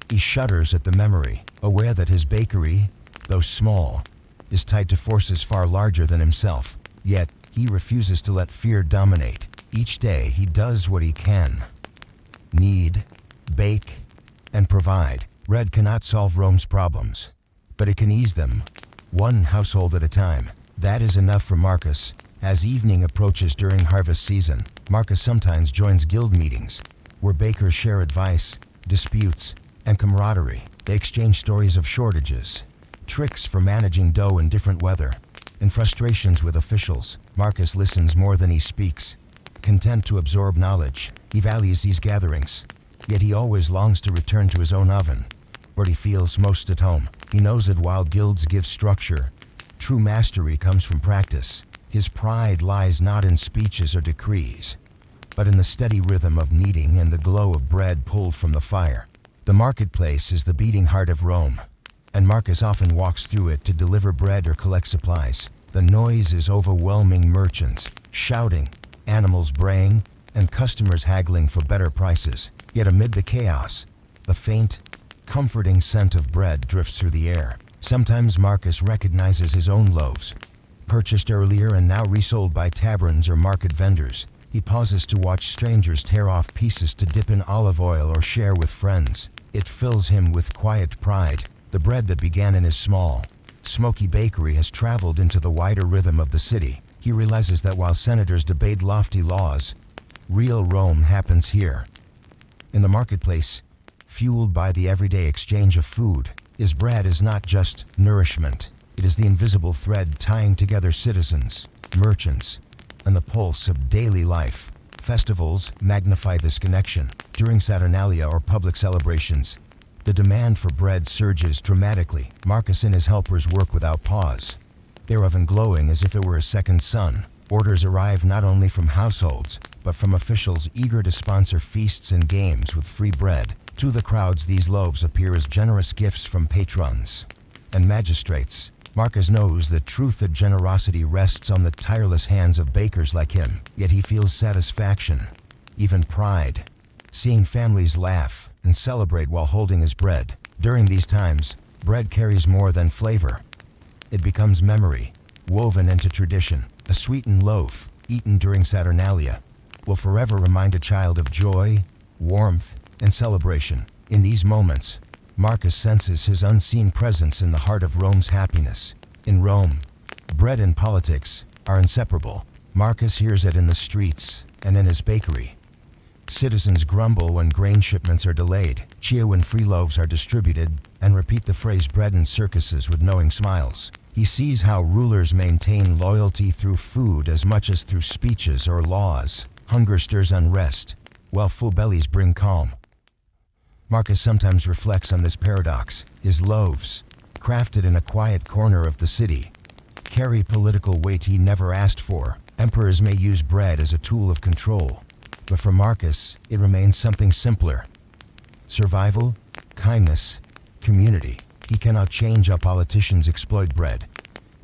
He shudders at the memory, aware that his bakery, though small, is tied to forces far larger than himself. Yet, he refuses to let fear dominate. Each day, he does what he can. Knead, bake, and provide. Bread cannot solve Rome's problems, but it can ease them, one household at a time. That is enough for Marcus. As evening approaches during harvest season, Marcus sometimes joins guild meetings, where bakers share advice, disputes, and camaraderie. They exchange stories of shortages, tricks for managing dough in different weather, and frustrations with officials. Marcus listens more than he speaks, content to absorb knowledge. He values these gatherings, yet he always longs to return to his own oven, where he feels most at home. He knows that while guilds give structure, true mastery comes from practice. His pride lies not in speeches or decrees, but in the steady rhythm of kneading and the glow of bread pulled from the fire. The marketplace is the beating heart of Rome, and Marcus often walks through it to deliver bread or collect supplies. The noise is overwhelming: merchants shouting, animals braying, and customers haggling for better prices. Yet amid the chaos, the faint, comforting scent of bread drifts through the air. Sometimes Marcus recognizes his own loaves, purchased earlier and now resold by taverns or market vendors. He pauses to watch strangers tear off pieces to dip in olive oil or share with friends. It fills him with quiet pride. The bread that began in his small, smoky bakery has traveled into the wider rhythm of the city. He realizes that while senators debate lofty laws, real Rome happens here. In the marketplace, fueled by the everyday exchange of food, his bread is not just nourishment. It is the invisible thread tying together citizens, merchants, and the pulse of daily life. Festivals magnify this connection. During Saturnalia or public celebrations, the demand for bread surges dramatically. Marcus and his helpers work without pause, their oven glowing as if it were a second sun. Orders arrive not only from households, but from officials eager to sponsor feasts and games with free bread. To the crowds, these loaves appear as generous gifts from patrons and magistrates. Marcus knows the truth that generosity rests on the tireless hands of bakers like him, yet he feels satisfaction, even pride, seeing families laugh and celebrate while holding his bread. During these times, bread carries more than flavor. It becomes memory, woven into tradition. A sweetened loaf, eaten during Saturnalia, will forever remind a child of joy, warmth, and celebration. In these moments, Marcus senses his unseen presence in the heart of Rome's happiness. In Rome, bread and politics are inseparable. Marcus hears it in the streets and in his bakery. Citizens grumble when grain shipments are delayed, cheer when free loaves are distributed, and repeat the phrase bread and circuses with knowing smiles. He sees how rulers maintain loyalty through food as much as through speeches or laws. Hunger stirs unrest, while full bellies bring calm. Marcus sometimes reflects on this paradox. His loaves, crafted in a quiet corner of the city, carry political weight he never asked for. Emperors may use bread as a tool of control, but for Marcus, it remains something simpler. Survival, kindness, community. He cannot change how politicians exploit bread,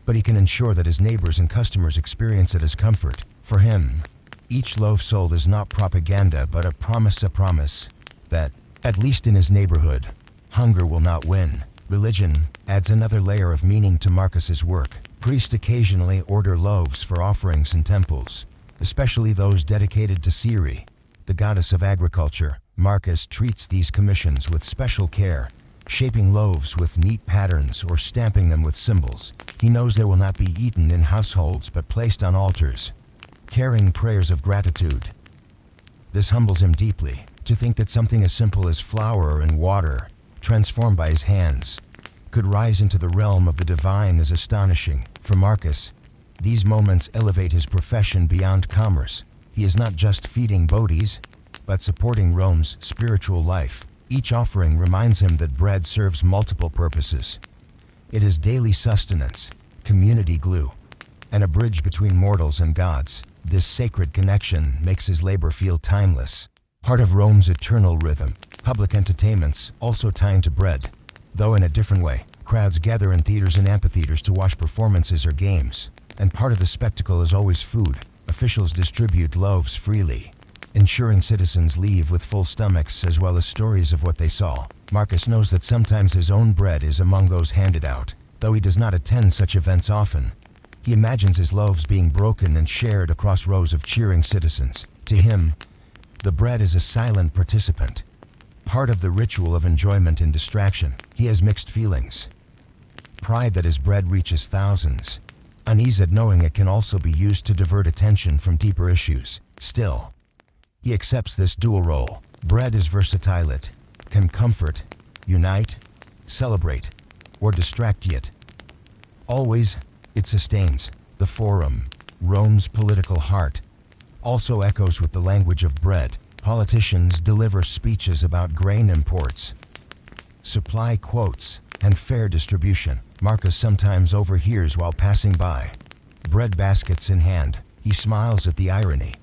but he can ensure that his neighbors and customers experience it as comfort. For him, each loaf sold is not propaganda, but a promise that, at least in his neighborhood, hunger will not win. Religion adds another layer of meaning to Marcus's work. Priests occasionally order loaves for offerings in temples, especially those dedicated to Ceres, the goddess of agriculture. Marcus treats these commissions with special care, shaping loaves with neat patterns or stamping them with symbols. He knows they will not be eaten in households but placed on altars, carrying prayers of gratitude. This humbles him deeply. To think that something as simple as flour and water, transformed by his hands, could rise into the realm of the divine is astonishing. For Marcus, these moments elevate his profession beyond commerce. He is not just feeding bodies, but supporting Rome's spiritual life. Each offering reminds him that bread serves multiple purposes. It is daily sustenance, community glue, and a bridge between mortals and gods. This sacred connection makes his labor feel timeless. Part of Rome's eternal rhythm, public entertainments also tie into bread, though in a different way. Crowds gather in theaters and amphitheaters to watch performances or games, and part of the spectacle is always food. Officials distribute loaves freely, ensuring citizens leave with full stomachs as well as stories of what they saw. Marcus knows that sometimes his own bread is among those handed out. Though he does not attend such events often, he imagines his loaves being broken and shared across rows of cheering citizens. To him, the bread is a silent participant, part of the ritual of enjoyment and distraction. He has mixed feelings. Pride that his bread reaches thousands, unease at knowing it can also be used to divert attention from deeper issues. Still, he accepts this dual role. Bread is versatile. It can comfort, unite, celebrate, or distract, yet always it sustains. The Forum, Rome's political heart, also echoes with the language of bread. Politicians deliver speeches about grain imports, supply quotes, and fair distribution. Marcus sometimes overhears while passing by, bread baskets in hand. He smiles at the irony.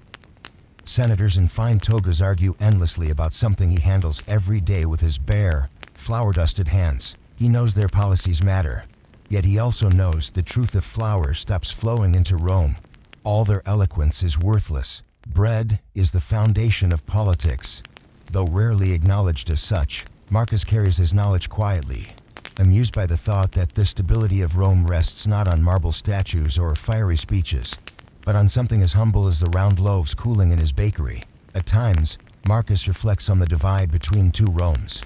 Senators in fine togas argue endlessly about something he handles every day with his bare, flour-dusted hands. He knows their policies matter, yet he also knows the truth if flour stops flowing into Rome, all their eloquence is worthless. Bread is the foundation of politics. Though rarely acknowledged as such, Marcus carries his knowledge quietly, amused by the thought that the stability of Rome rests not on marble statues or fiery speeches, but on something as humble as the round loaves cooling in his bakery. At times, Marcus reflects on the divide between two Romes: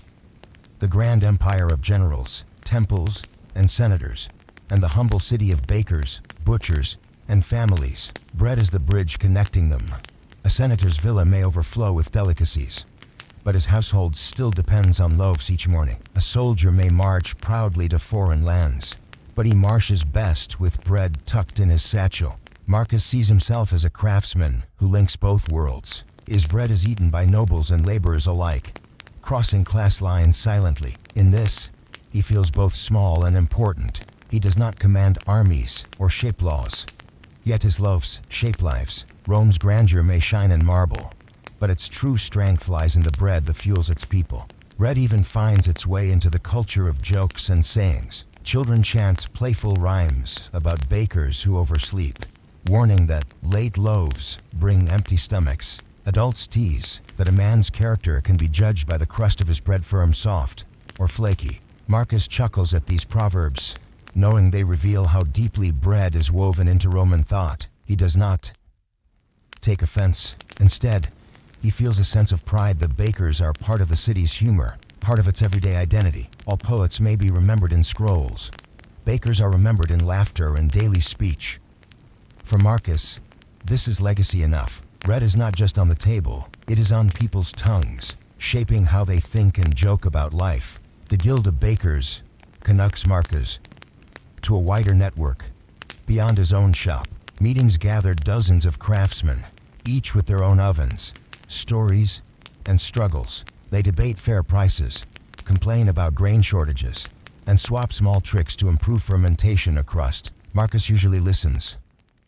the grand empire of generals, temples, and senators, and the humble city of bakers, butchers, and families. Bread is the bridge connecting them. A senator's villa may overflow with delicacies, but his household still depends on loaves each morning. A soldier may march proudly to foreign lands, but he marches best with bread tucked in his satchel. Marcus sees himself as a craftsman who links both worlds. His bread is eaten by nobles and laborers alike, crossing class lines silently. In this, he feels both small and important. He does not command armies or shape laws, yet his loaves shape lives. Rome's grandeur may shine in marble, but its true strength lies in the bread that fuels its people. Bread even finds its way into the culture of jokes and sayings. Children chant playful rhymes about bakers who oversleep, warning that late loaves bring empty stomachs. Adults tease that a man's character can be judged by the crust of his bread, firm, soft, or flaky. Marcus chuckles at these proverbs, knowing they reveal how deeply bread is woven into Roman thought. He does not take offense. Instead, he feels a sense of pride that bakers are part of the city's humor, part of its everyday identity. All poets may be remembered in scrolls. Bakers are remembered in laughter and daily speech. For Marcus, this is legacy enough. Bread is not just on the table, it is on people's tongues, shaping how they think and joke about life. The Guild of Bakers connects Marcus to a wider network. Beyond his own shop, meetings gathered dozens of craftsmen, each with their own ovens, stories, and struggles. They debate fair prices, complain about grain shortages, and swap small tricks to improve fermentation or crust. Marcus usually listens,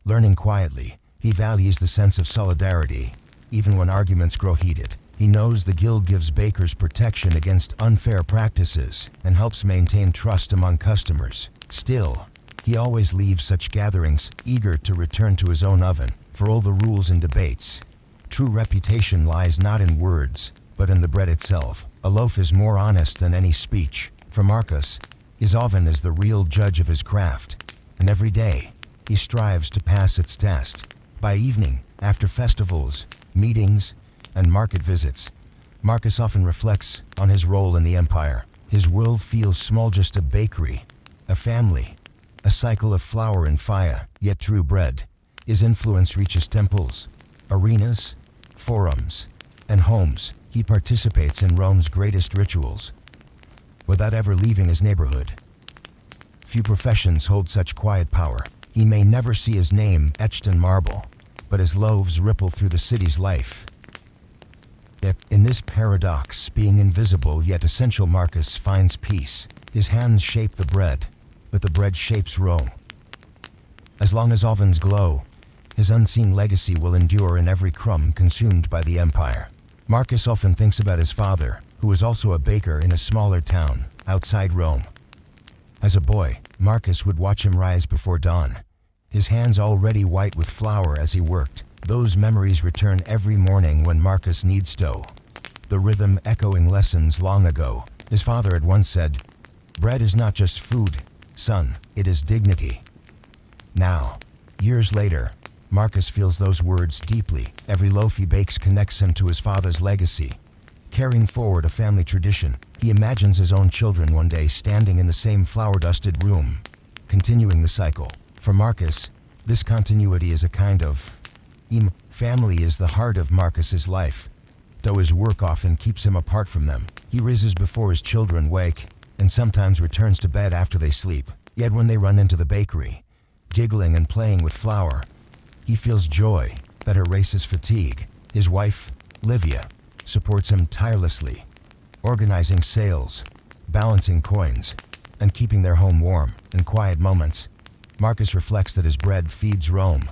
learning quietly. He values the sense of solidarity, even when arguments grow heated. He knows the guild gives bakers protection against unfair practices and helps maintain trust among customers. Still, he always leaves such gatherings eager to return to his own oven. For all the rules and debates, true reputation lies not in words, but in the bread itself. A loaf is more honest than any speech. For Marcus, his oven is the real judge of his craft, and every day, he strives to pass its test. By evening, after festivals, meetings, and market visits, Marcus often reflects on his role in the empire. His world feels small, just a bakery, a family, a cycle of flour and fire, yet through bread, his influence reaches temples, arenas, forums, and homes. He participates in Rome's greatest rituals, without ever leaving his neighborhood. Few professions hold such quiet power. He may never see his name etched in marble, but his loaves ripple through the city's life. In this paradox, being invisible yet essential, Marcus finds peace. His hands shape the bread, but the bread shapes Rome. As long as ovens glow, his unseen legacy will endure in every crumb consumed by the empire. Marcus often thinks about his father, who was also a baker in a smaller town outside Rome. As a boy, Marcus would watch him rise before dawn, his hands already white with flour as he worked. Those memories return every morning when Marcus kneads dough, the rhythm echoing lessons long ago. His father had once said, "Bread is not just food, son, it is dignity." Now, years later, Marcus feels those words deeply. Every loaf he bakes connects him to his father's legacy, carrying forward a family tradition. He imagines his own children one day standing in the same flour-dusted room, continuing the cycle. For Marcus, this continuity is a kind of family is the heart of Marcus's life, though his work often keeps him apart from them. He rises before his children wake, and sometimes returns to bed after they sleep. Yet when they run into the bakery, giggling and playing with flour, he feels joy that erases fatigue. His wife, Livia, supports him tirelessly, organizing sales, balancing coins, and keeping their home warm. In quiet moments, Marcus reflects that his bread feeds Rome,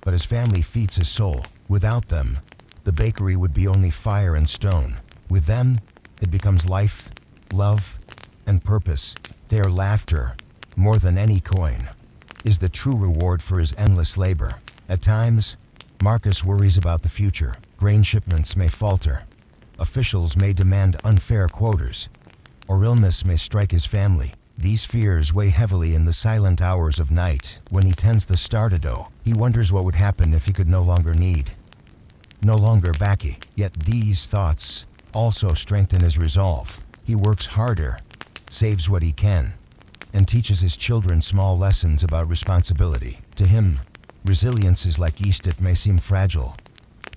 but his family feeds his soul. Without them, the bakery would be only fire and stone. With them, it becomes life, love, and purpose. Their laughter, more than any coin, is the true reward for his endless labor. At times, Marcus worries about the future. Grain shipments may falter, officials may demand unfair quotas, or illness may strike his family. These fears weigh heavily in the silent hours of night. When he tends the starter dough, he wonders what would happen if he could no longer bake. Yet these thoughts also strengthen his resolve. He works harder, saves what he can, and teaches his children small lessons about responsibility. To him, resilience is like yeast. It may seem fragile,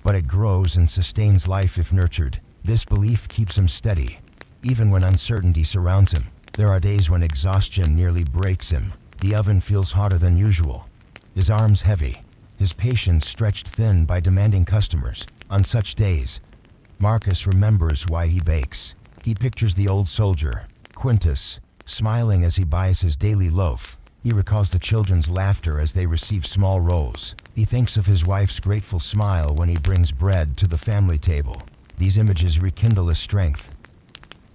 but it grows and sustains life if nurtured. This belief keeps him steady, even when uncertainty surrounds him. There are days when exhaustion nearly breaks him. The oven feels hotter than usual, his arms heavy, his patience stretched thin by demanding customers. On such days, Marcus remembers why he bakes. He pictures the old soldier, Quintus, smiling as he buys his daily loaf. He recalls the children's laughter as they receive small rolls. He thinks of his wife's grateful smile when he brings bread to the family table. These images rekindle his strength.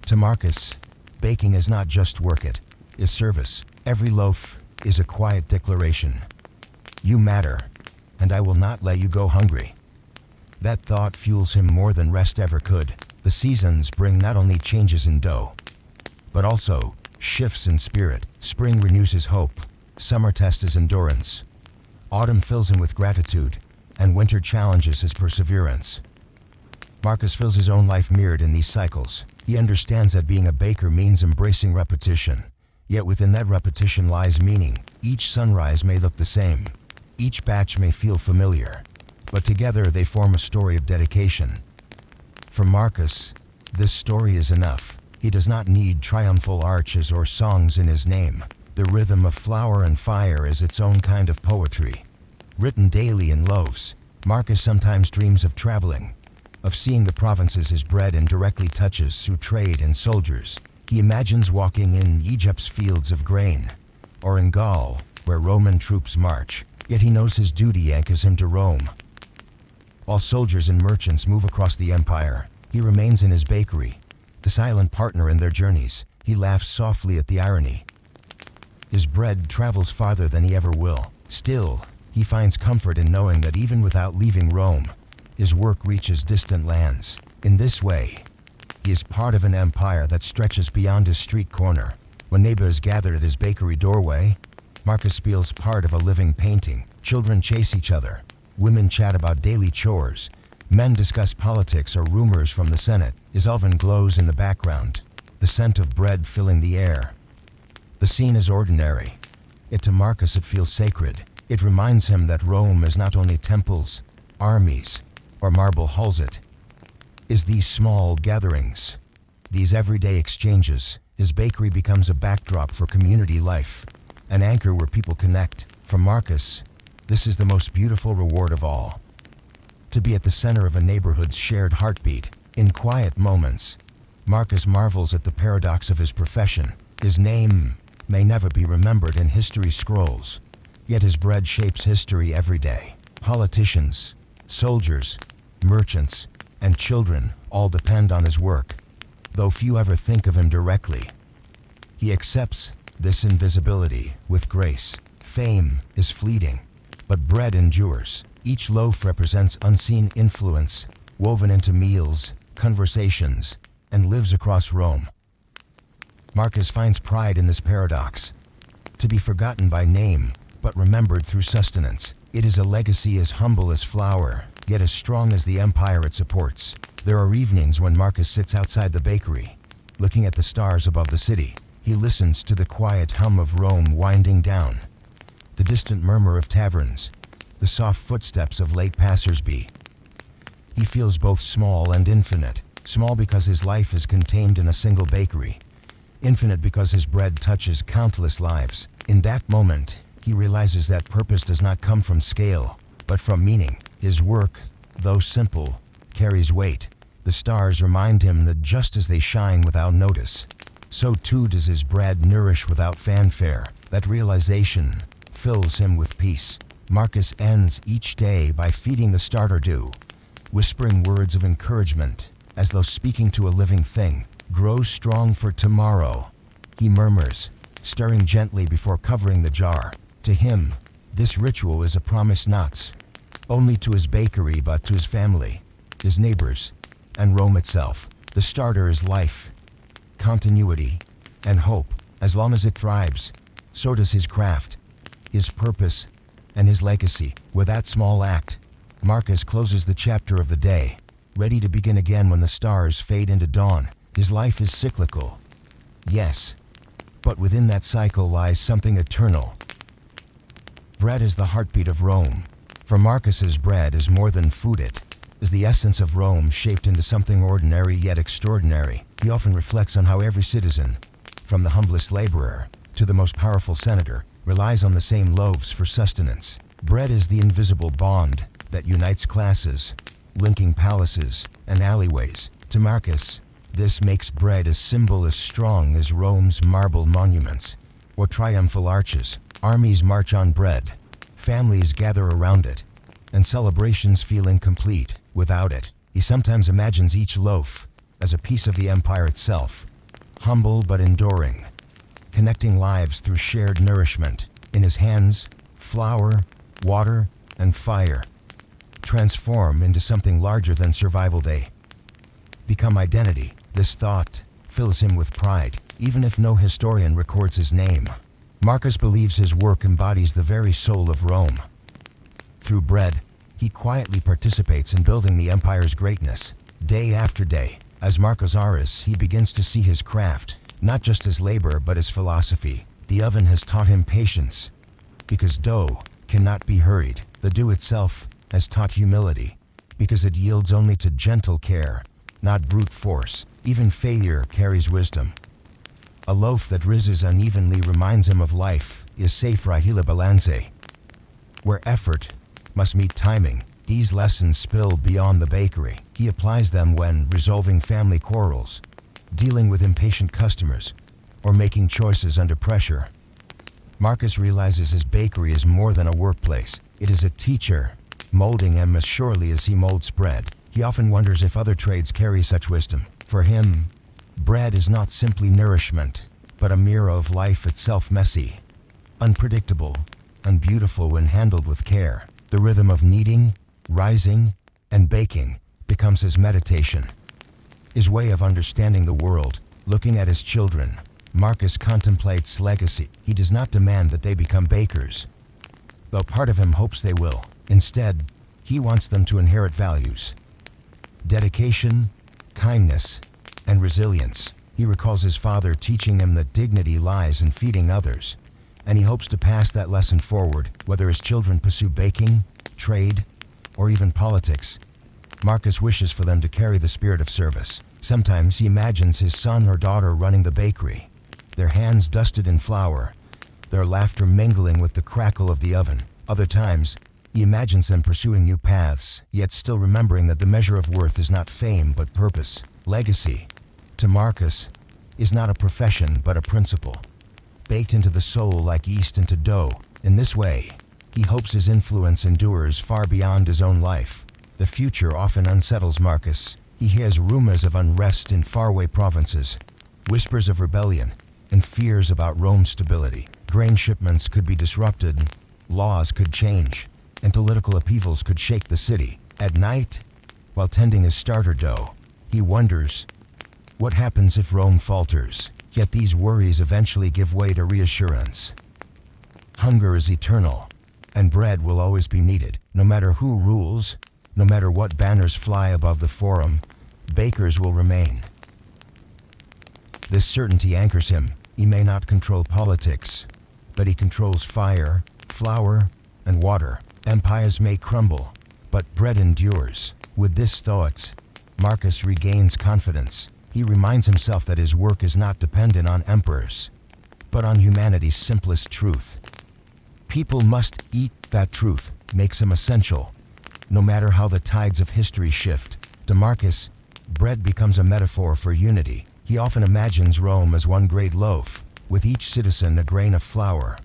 To Marcus, baking is not just work, it is service. Every loaf is a quiet declaration. You matter, and I will not let you go hungry. That thought fuels him more than rest ever could. The seasons bring not only changes in dough, but also shifts in spirit. Spring renews his hope, summer tests his endurance, autumn fills him with gratitude, and winter challenges his perseverance. Marcus feels his own life mirrored in these cycles. He understands that being a baker means embracing repetition. Yet within that repetition lies meaning. Each sunrise may look the same. Each batch may feel familiar. But together they form a story of dedication. For Marcus, this story is enough. He does not need triumphal arches or songs in his name. The rhythm of flour and fire is its own kind of poetry. Written daily in loaves, Marcus sometimes dreams of traveling, of seeing the provinces his bread indirectly touches through trade and soldiers. He imagines walking in Egypt's fields of grain, or in Gaul, where Roman troops march. Yet he knows his duty anchors him to Rome. While soldiers and merchants move across the empire, he remains in his bakery, the silent partner in their journeys. He laughs softly at the irony. His bread travels farther than he ever will. Still, he finds comfort in knowing that even without leaving Rome, his work reaches distant lands. In this way, he is part of an empire that stretches beyond his street corner. When neighbors gather at his bakery doorway, Marcus feels part of a living painting. Children chase each other. Women chat about daily chores. Men discuss politics or rumors from the Senate. His oven glows in the background, the scent of bread filling the air. The scene is ordinary, yet to Marcus it feels sacred. It reminds him that Rome is not only temples, armies, or marble halls. It is these small gatherings, these everyday exchanges. His bakery becomes a backdrop for community life, an anchor where people connect. For Marcus, this is the most beautiful reward of all. To be at the center of a neighborhood's shared heartbeat. In quiet moments, Marcus marvels at the paradox of his profession. His name may never be remembered in history scrolls, yet his bread shapes history every day. Politicians, soldiers, merchants, and children all depend on his work, though few ever think of him directly. He accepts this invisibility with grace. Fame is fleeting, but bread endures. Each loaf represents unseen influence, woven into meals, conversations, and lives across Rome. Marcus finds pride in this paradox. To be forgotten by name, but remembered through sustenance. It is a legacy as humble as flour, yet as strong as the empire it supports. There are evenings when Marcus sits outside the bakery, looking at the stars above the city. He listens to the quiet hum of Rome winding down, the distant murmur of taverns, the soft footsteps of late passers-by. He feels both small and infinite. Small because his life is contained in a single bakery. Infinite because his bread touches countless lives. In that moment, he realizes that purpose does not come from scale, but from meaning. His work, though simple, carries weight. The stars remind him that just as they shine without notice, so too does his bread nourish without fanfare. That realization fills him with peace. Marcus ends each day by feeding the starter dew, whispering words of encouragement, as though speaking to a living thing. Grow strong for tomorrow, he murmurs, stirring gently before covering the jar. To him, this ritual is a promise not only to his bakery but to his family, his neighbors, and Rome itself. The starter is life, continuity, and hope. As long as it thrives, so does his craft, his purpose, and his legacy. With that small act, Marcus closes the chapter of the day, ready to begin again when the stars fade into dawn. His life is cyclical, yes, but within that cycle lies something eternal. Bread is the heartbeat of Rome. For Marcus's bread is more than food, it As the essence of Rome shaped into something ordinary yet extraordinary, he often reflects on how every citizen, from the humblest laborer to the most powerful senator, relies on the same loaves for sustenance. Bread is the invisible bond that unites classes, linking palaces and alleyways. To Marcus, this makes bread a symbol as strong as Rome's marble monuments or triumphal arches. Armies march on bread, families gather around it, and celebrations feel incomplete without it. He sometimes imagines each loaf as a piece of the empire itself, humble but enduring, connecting lives through shared nourishment. In his hands, flour, water, and fire transform into something larger than survival. They become identity. This thought fills him with pride, even if no historian records his name. Marcus believes his work embodies the very soul of Rome. Through bread, he quietly participates in building the empire's greatness. Day after day, as Marcus Aurelius, he begins to see his craft not just as labor but as philosophy. The oven has taught him patience, because dough cannot be hurried. The dough itself has taught humility, because it yields only to gentle care, not brute force. Even failure carries wisdom. A loaf that rises unevenly reminds him of life is safe fragile balance, where effort must meet timing. These lessons spill beyond the bakery. He applies them when resolving family quarrels, dealing with impatient customers, or making choices under pressure. Marcus realizes his bakery is more than a workplace. It is a teacher, molding him as surely as he molds bread. He often wonders if other trades carry such wisdom. For him, bread is not simply nourishment, but a mirror of life itself, messy, unpredictable, and beautiful when handled with care. The rhythm of kneading, rising, and baking becomes his meditation, his way of understanding the world. Looking at his children, Marcus contemplates legacy. He does not demand that they become bakers, though part of him hopes they will. Instead, he wants them to inherit values: dedication, kindness, and resilience. He recalls his father teaching him that dignity lies in feeding others, and he hopes to pass that lesson forward. Whether his children pursue baking, trade, or even politics, Marcus wishes for them to carry the spirit of service. Sometimes he imagines his son or daughter running the bakery, their hands dusted in flour, their laughter mingling with the crackle of the oven. Other times, he imagines them pursuing new paths, yet still remembering that the measure of worth is not fame but purpose. Legacy, to Marcus, is not a profession but a principle, baked into the soul like yeast into dough. In this way, he hopes his influence endures far beyond his own life. The future often unsettles Marcus. He hears rumors of unrest in faraway provinces, whispers of rebellion, and fears about Rome's stability. Grain shipments could be disrupted, laws could change, and political upheavals could shake the city. At night, while tending his starter dough, he wonders, what happens if Rome falters? Yet these worries eventually give way to reassurance. Hunger is eternal, and bread will always be needed. No matter who rules, no matter what banners fly above the forum, bakers will remain. This certainty anchors him. He may not control politics, but he controls fire, flour, and water. Empires may crumble, but bread endures. With this thought, Marcus regains confidence. He reminds himself that his work is not dependent on emperors, but on humanity's simplest truth. People must eat. That truth makes him essential, no matter how the tides of history shift. To Marcus, bread becomes a metaphor for unity. He often imagines Rome as one great loaf, with each citizen a grain of flour.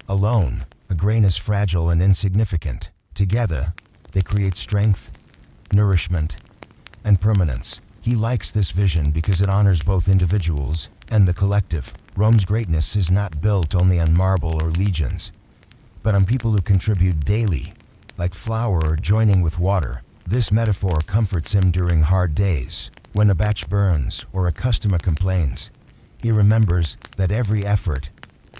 Alone, a grain is fragile and insignificant. Together, they create strength, nourishment, and permanence. He likes this vision because it honors both individuals and the collective. Rome's greatness is not built only on marble or legions, but on people who contribute daily, like flour or joining with water. This metaphor comforts him during hard days. When a batch burns or a customer complains, he remembers that every effort,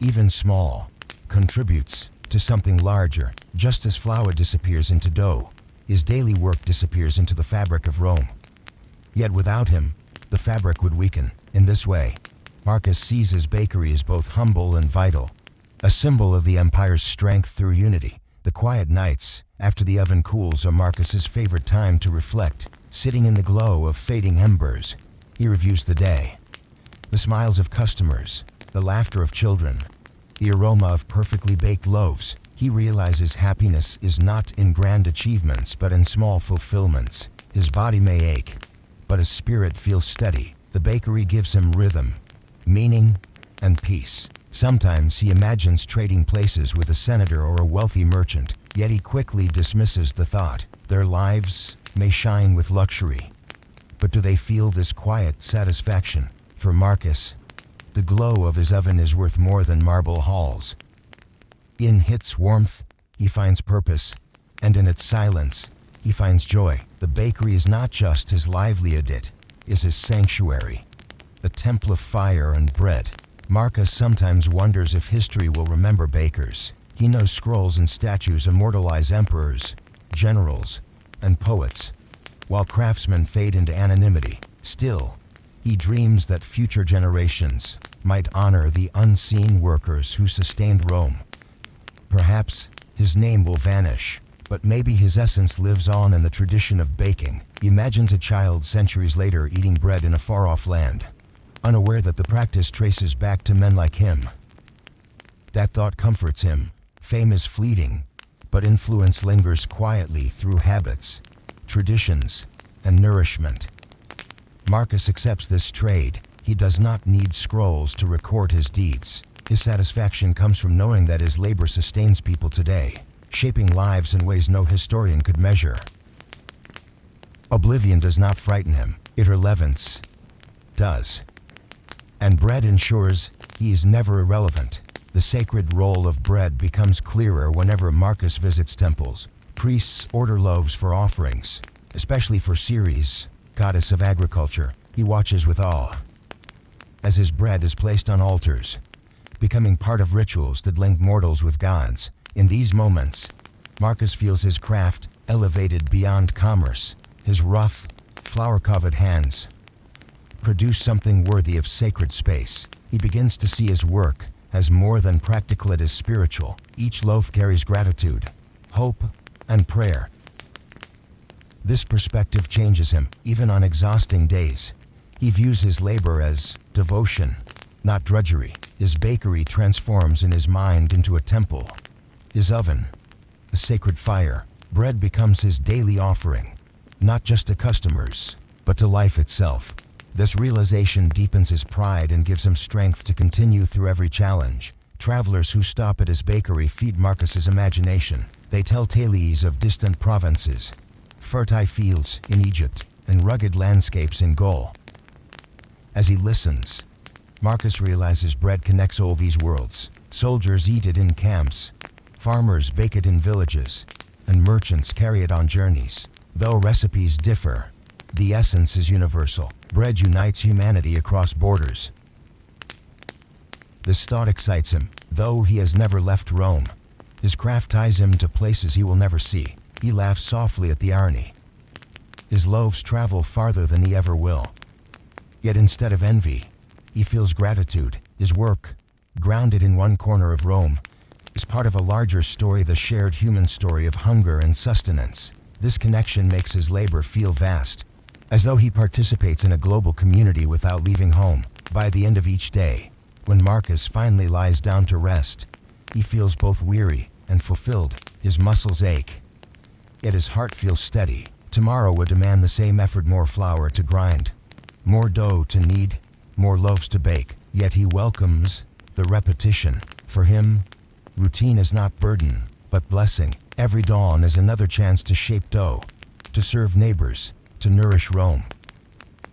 even small, contributes to something larger. Just as flour disappears into dough, his daily work disappears into the fabric of Rome. Yet without him, the fabric would weaken. In this way, Marcus sees his bakery as both humble and vital, a symbol of the empire's strength through unity. The quiet nights, after the oven cools, are Marcus's favorite time to reflect. Sitting in the glow of fading embers, he reviews the day. The smiles of customers, the laughter of children, the aroma of perfectly baked loaves. He realizes happiness is not in grand achievements but in small fulfillments. His body may ache, but his spirit feels steady. The bakery gives him rhythm, meaning, and peace. Sometimes he imagines trading places with a senator or a wealthy merchant, yet he quickly dismisses the thought. Their lives may shine with luxury, but do they feel this quiet satisfaction? For Marcus, the glow of his oven is worth more than marble halls. In its warmth, he finds purpose, and in its silence, he finds joy. The bakery is not just his livelihood, it is his sanctuary, a temple of fire and bread. Marcus sometimes wonders if history will remember bakers. He knows scrolls and statues immortalize emperors, generals, and poets, while craftsmen fade into anonymity. Still, he dreams that future generations might honor the unseen workers who sustained Rome. Perhaps his name will vanish, but maybe his essence lives on in the tradition of baking. He imagines a child centuries later eating bread in a far-off land, unaware that the practice traces back to men like him. That thought comforts him. Fame is fleeting, but influence lingers quietly through habits, traditions, and nourishment. Marcus accepts this trade. He does not need scrolls to record his deeds. His satisfaction comes from knowing that his labor sustains people today, shaping lives in ways no historian could measure. Oblivion does not frighten him. Irrelevance does. And bread ensures he is never irrelevant. The sacred role of bread becomes clearer whenever Marcus visits temples. Priests order loaves for offerings, especially for Ceres, goddess of agriculture. He watches with awe as his bread is placed on altars, becoming part of rituals that link mortals with gods. In these moments, Marcus feels his craft elevated beyond commerce. His rough, flour-covered hands produce something worthy of sacred space. He begins to see his work as more than practical, it is spiritual. Each loaf carries gratitude, hope, and prayer. This perspective changes him. Even on exhausting days, he views his labor as devotion, not drudgery. His bakery transforms in his mind into a temple. His oven, a sacred fire. Bread becomes his daily offering, not just to customers, but to life itself. This realization deepens his pride and gives him strength to continue through every challenge. Travelers who stop at his bakery feed Marcus's imagination. They tell tales of distant provinces, fertile fields in Egypt, and rugged landscapes in Gaul. As he listens, Marcus realizes bread connects all these worlds. Soldiers eat it in camps, farmers bake it in villages, and merchants carry it on journeys. Though recipes differ, the essence is universal. Bread unites humanity across borders. This thought excites him. Though he has never left Rome, his craft ties him to places he will never see. He laughs softly at the irony. His loaves travel farther than he ever will. Yet instead of envy, he feels gratitude. His work, grounded in one corner of Rome, is part of a larger story, the shared human story of hunger and sustenance. This connection makes his labor feel vast, as though he participates in a global community without leaving home. By the end of each day, when Marcus finally lies down to rest, he feels both weary and fulfilled. His muscles ache, yet his heart feels steady. Tomorrow would demand the same effort, more flour to grind, more dough to knead, more loaves to bake. Yet he welcomes the repetition. For him, routine is not burden, but blessing. Every dawn is another chance to shape dough, to serve neighbors, to nourish Rome.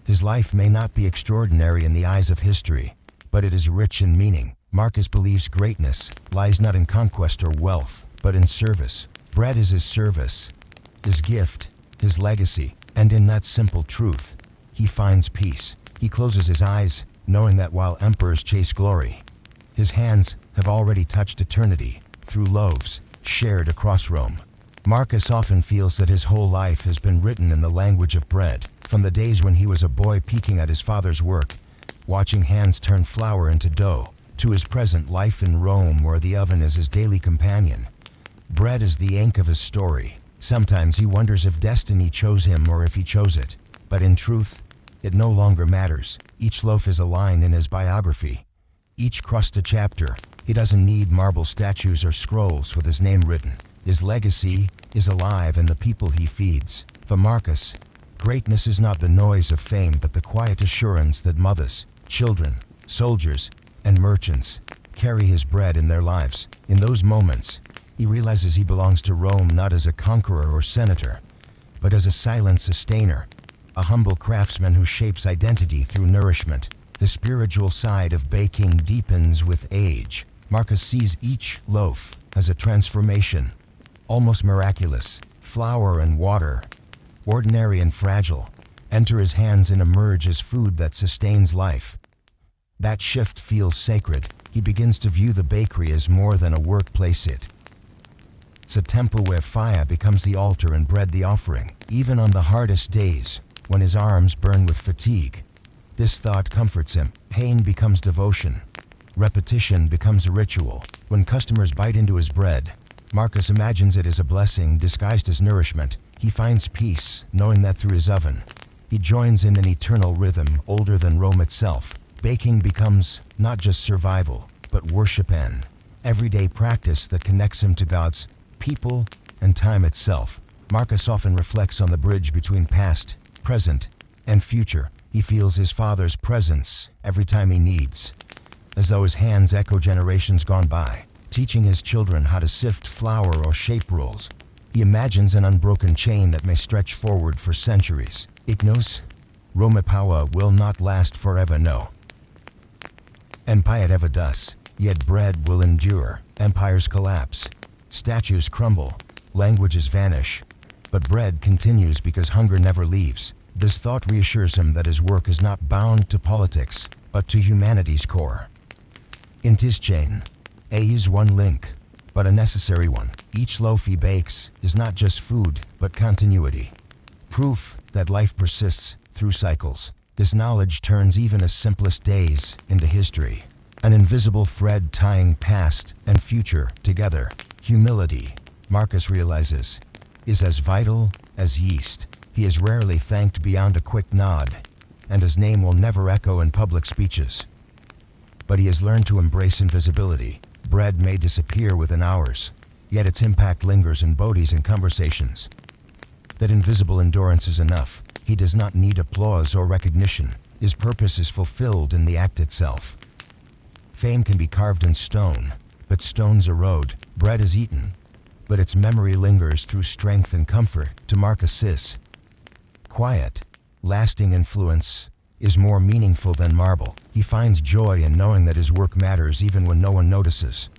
His life may not be extraordinary in the eyes of history, but it is rich in meaning. Marcus believes greatness lies not in conquest or wealth, but in service. Bread is his service, his gift, his legacy, and in that simple truth, he finds peace. He closes his eyes, knowing that while emperors chase glory, his hands have already touched eternity through loaves shared across Rome. Marcus often feels that his whole life has been written in the language of bread. From the days when he was a boy peeking at his father's work, watching hands turn flour into dough, to his present life in Rome where the oven is his daily companion. Bread is the ink of his story. Sometimes he wonders if destiny chose him or if he chose it. But in truth, it no longer matters. Each loaf is a line in his biography. Each crust a chapter. He doesn't need marble statues or scrolls with his name written. His legacy is alive in the people he feeds. For Marcus, greatness is not the noise of fame but the quiet assurance that mothers, children, soldiers, and merchants carry his bread in their lives. In those moments, he realizes he belongs to Rome not as a conqueror or senator, but as a silent sustainer, a humble craftsman who shapes identity through nourishment. The spiritual side of baking deepens with age. Marcus sees each loaf as a transformation, almost miraculous. Flour and water, ordinary and fragile, enter his hands and emerge as food that sustains life. That shift feels sacred. He begins to view the bakery as more than a workplace. It's a temple where fire becomes the altar and bread the offering. Even on the hardest days, when his arms burn with fatigue, this thought comforts him. Pain becomes devotion. Repetition becomes a ritual. When customers bite into his bread, Marcus imagines it as a blessing disguised as nourishment. He finds peace, knowing that through his oven, he joins in an eternal rhythm older than Rome itself. Baking becomes not just survival, but worship and everyday practice that connects him to God's people and time itself. Marcus often reflects on the bridge between past, present, and future. He feels his father's presence every time he kneads, as though his hands echo generations gone by, teaching his children how to sift flour or shape rolls. He imagines an unbroken chain that may stretch forward for centuries. Ignos, Roma power will not last forever, no. Empire ever does, yet bread will endure. Empires collapse, statues crumble, languages vanish, but bread continues because hunger never leaves. This thought reassures him that his work is not bound to politics, but to humanity's core. In his chain, A is one link, but a necessary one. Each loaf he bakes is not just food, but continuity. Proof that life persists through cycles. This knowledge turns even his simplest days into history. An invisible thread tying past and future together. Humility, Marcus realizes, is as vital as yeast. He is rarely thanked beyond a quick nod, and his name will never echo in public speeches. But he has learned to embrace invisibility. Bread may disappear within hours, yet its impact lingers in bodies and conversations. That invisible endurance is enough. He does not need applause or recognition. His purpose is fulfilled in the act itself. Fame can be carved in stone, but stones erode. Bread is eaten, but its memory lingers through strength and comfort. To Marcus, quiet, lasting influence is more meaningful than marble. He finds joy in knowing that his work matters even when no one notices,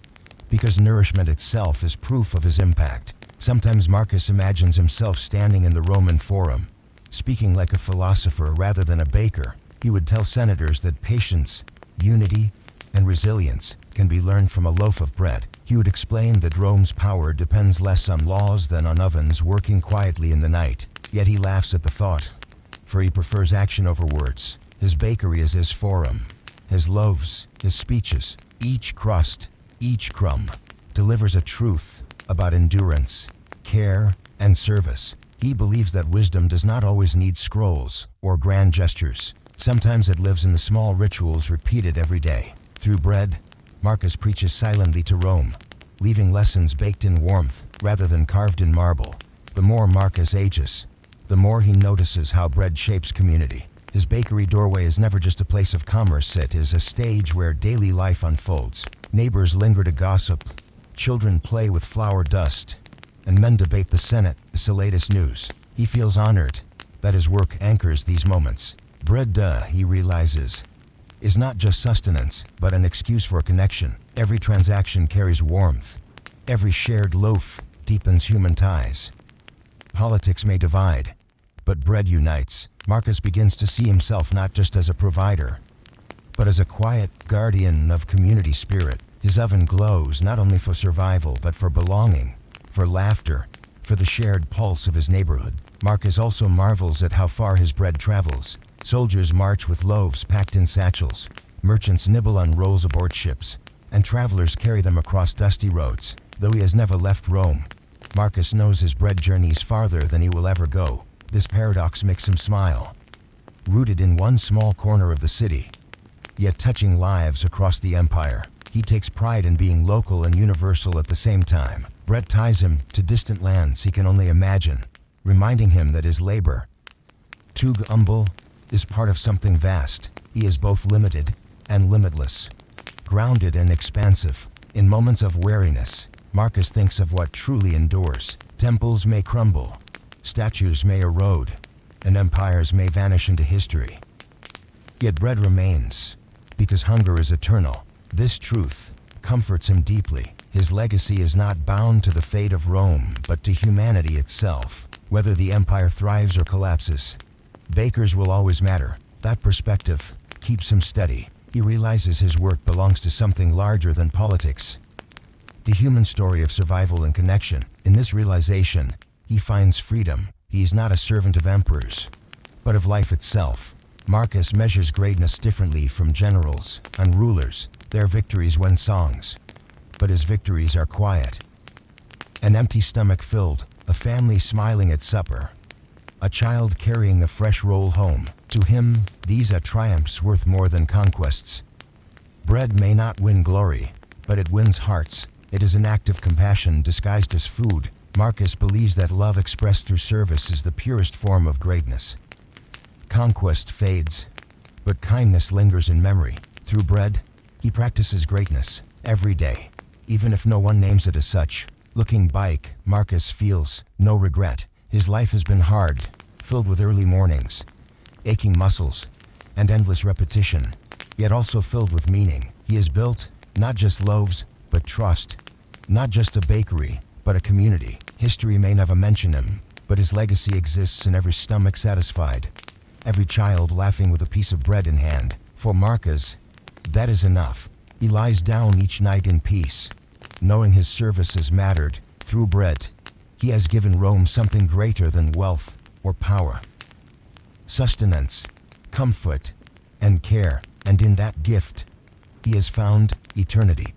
because nourishment itself is proof of his impact. Sometimes Marcus imagines himself standing in the Roman Forum, speaking like a philosopher rather than a baker. He would tell senators that patience, unity, and resilience can be learned from a loaf of bread. He would explain that Rome's power depends less on laws than on ovens working quietly in the night. Yet he laughs at the thought, for he prefers action over words. His bakery is his forum, his loaves, his speeches. Each crust, each crumb, delivers a truth about endurance, care, and service. He believes that wisdom does not always need scrolls or grand gestures. Sometimes it lives in the small rituals repeated every day. Through bread, Marcus preaches silently to Rome, leaving lessons baked in warmth rather than carved in marble. The more Marcus ages, the more he notices how bread shapes community. His bakery doorway is never just a place of commerce, it is a stage where daily life unfolds. Neighbors linger to gossip, children play with flour dust, and men debate the Senate. It's the latest news. He feels honored that his work anchors these moments. Bread, he realizes, is not just sustenance, but an excuse for a connection. Every transaction carries warmth. Every shared loaf deepens human ties. Politics may divide, but bread unites. Marcus begins to see himself not just as a provider, but as a quiet guardian of community spirit. His oven glows not only for survival, but for belonging, for laughter, for the shared pulse of his neighborhood. Marcus also marvels at how far his bread travels. Soldiers march with loaves packed in satchels, merchants nibble on rolls aboard ships, and travelers carry them across dusty roads. Though he has never left Rome, Marcus knows his bread journey's farther than he will ever go. This paradox makes him smile. Rooted in one small corner of the city, yet touching lives across the empire, he takes pride in being local and universal at the same time. Bread ties him to distant lands he can only imagine, reminding him that his labor, too humble, is part of something vast. He is both limited and limitless, grounded and expansive. In moments of weariness, Marcus thinks of what truly endures. Temples may crumble, statues may erode, and empires may vanish into history. Yet bread remains, because hunger is eternal. This truth comforts him deeply. His legacy is not bound to the fate of Rome, but to humanity itself. Whether the empire thrives or collapses, bakers will always matter. That perspective keeps him steady. He realizes his work belongs to something larger than politics, the human story of survival and connection. In this realization, he finds freedom. He is not a servant of emperors, but of life itself. Marcus measures greatness differently from generals and rulers. Their victories win songs, but his victories are quiet. An empty stomach filled, a family smiling at supper, a child carrying a fresh roll home. To him, these are triumphs worth more than conquests. Bread may not win glory, but it wins hearts. It is an act of compassion disguised as food. Marcus believes that love expressed through service is the purest form of greatness. Conquest fades, but kindness lingers in memory. Through bread, he practices greatness every day, even if no one names it as such. Looking back, Marcus feels no regret. His life has been hard, filled with early mornings, aching muscles, and endless repetition, yet also filled with meaning. He has built not just loaves, but trust. Not just a bakery, but a community. History may never mention him, but his legacy exists in every stomach satisfied, every child laughing with a piece of bread in hand. For Marcus, that is enough. He lies down each night in peace, knowing his services mattered. Through bread, he has given Rome something greater than wealth or power. Sustenance, comfort, and care, and in that gift, he has found eternity.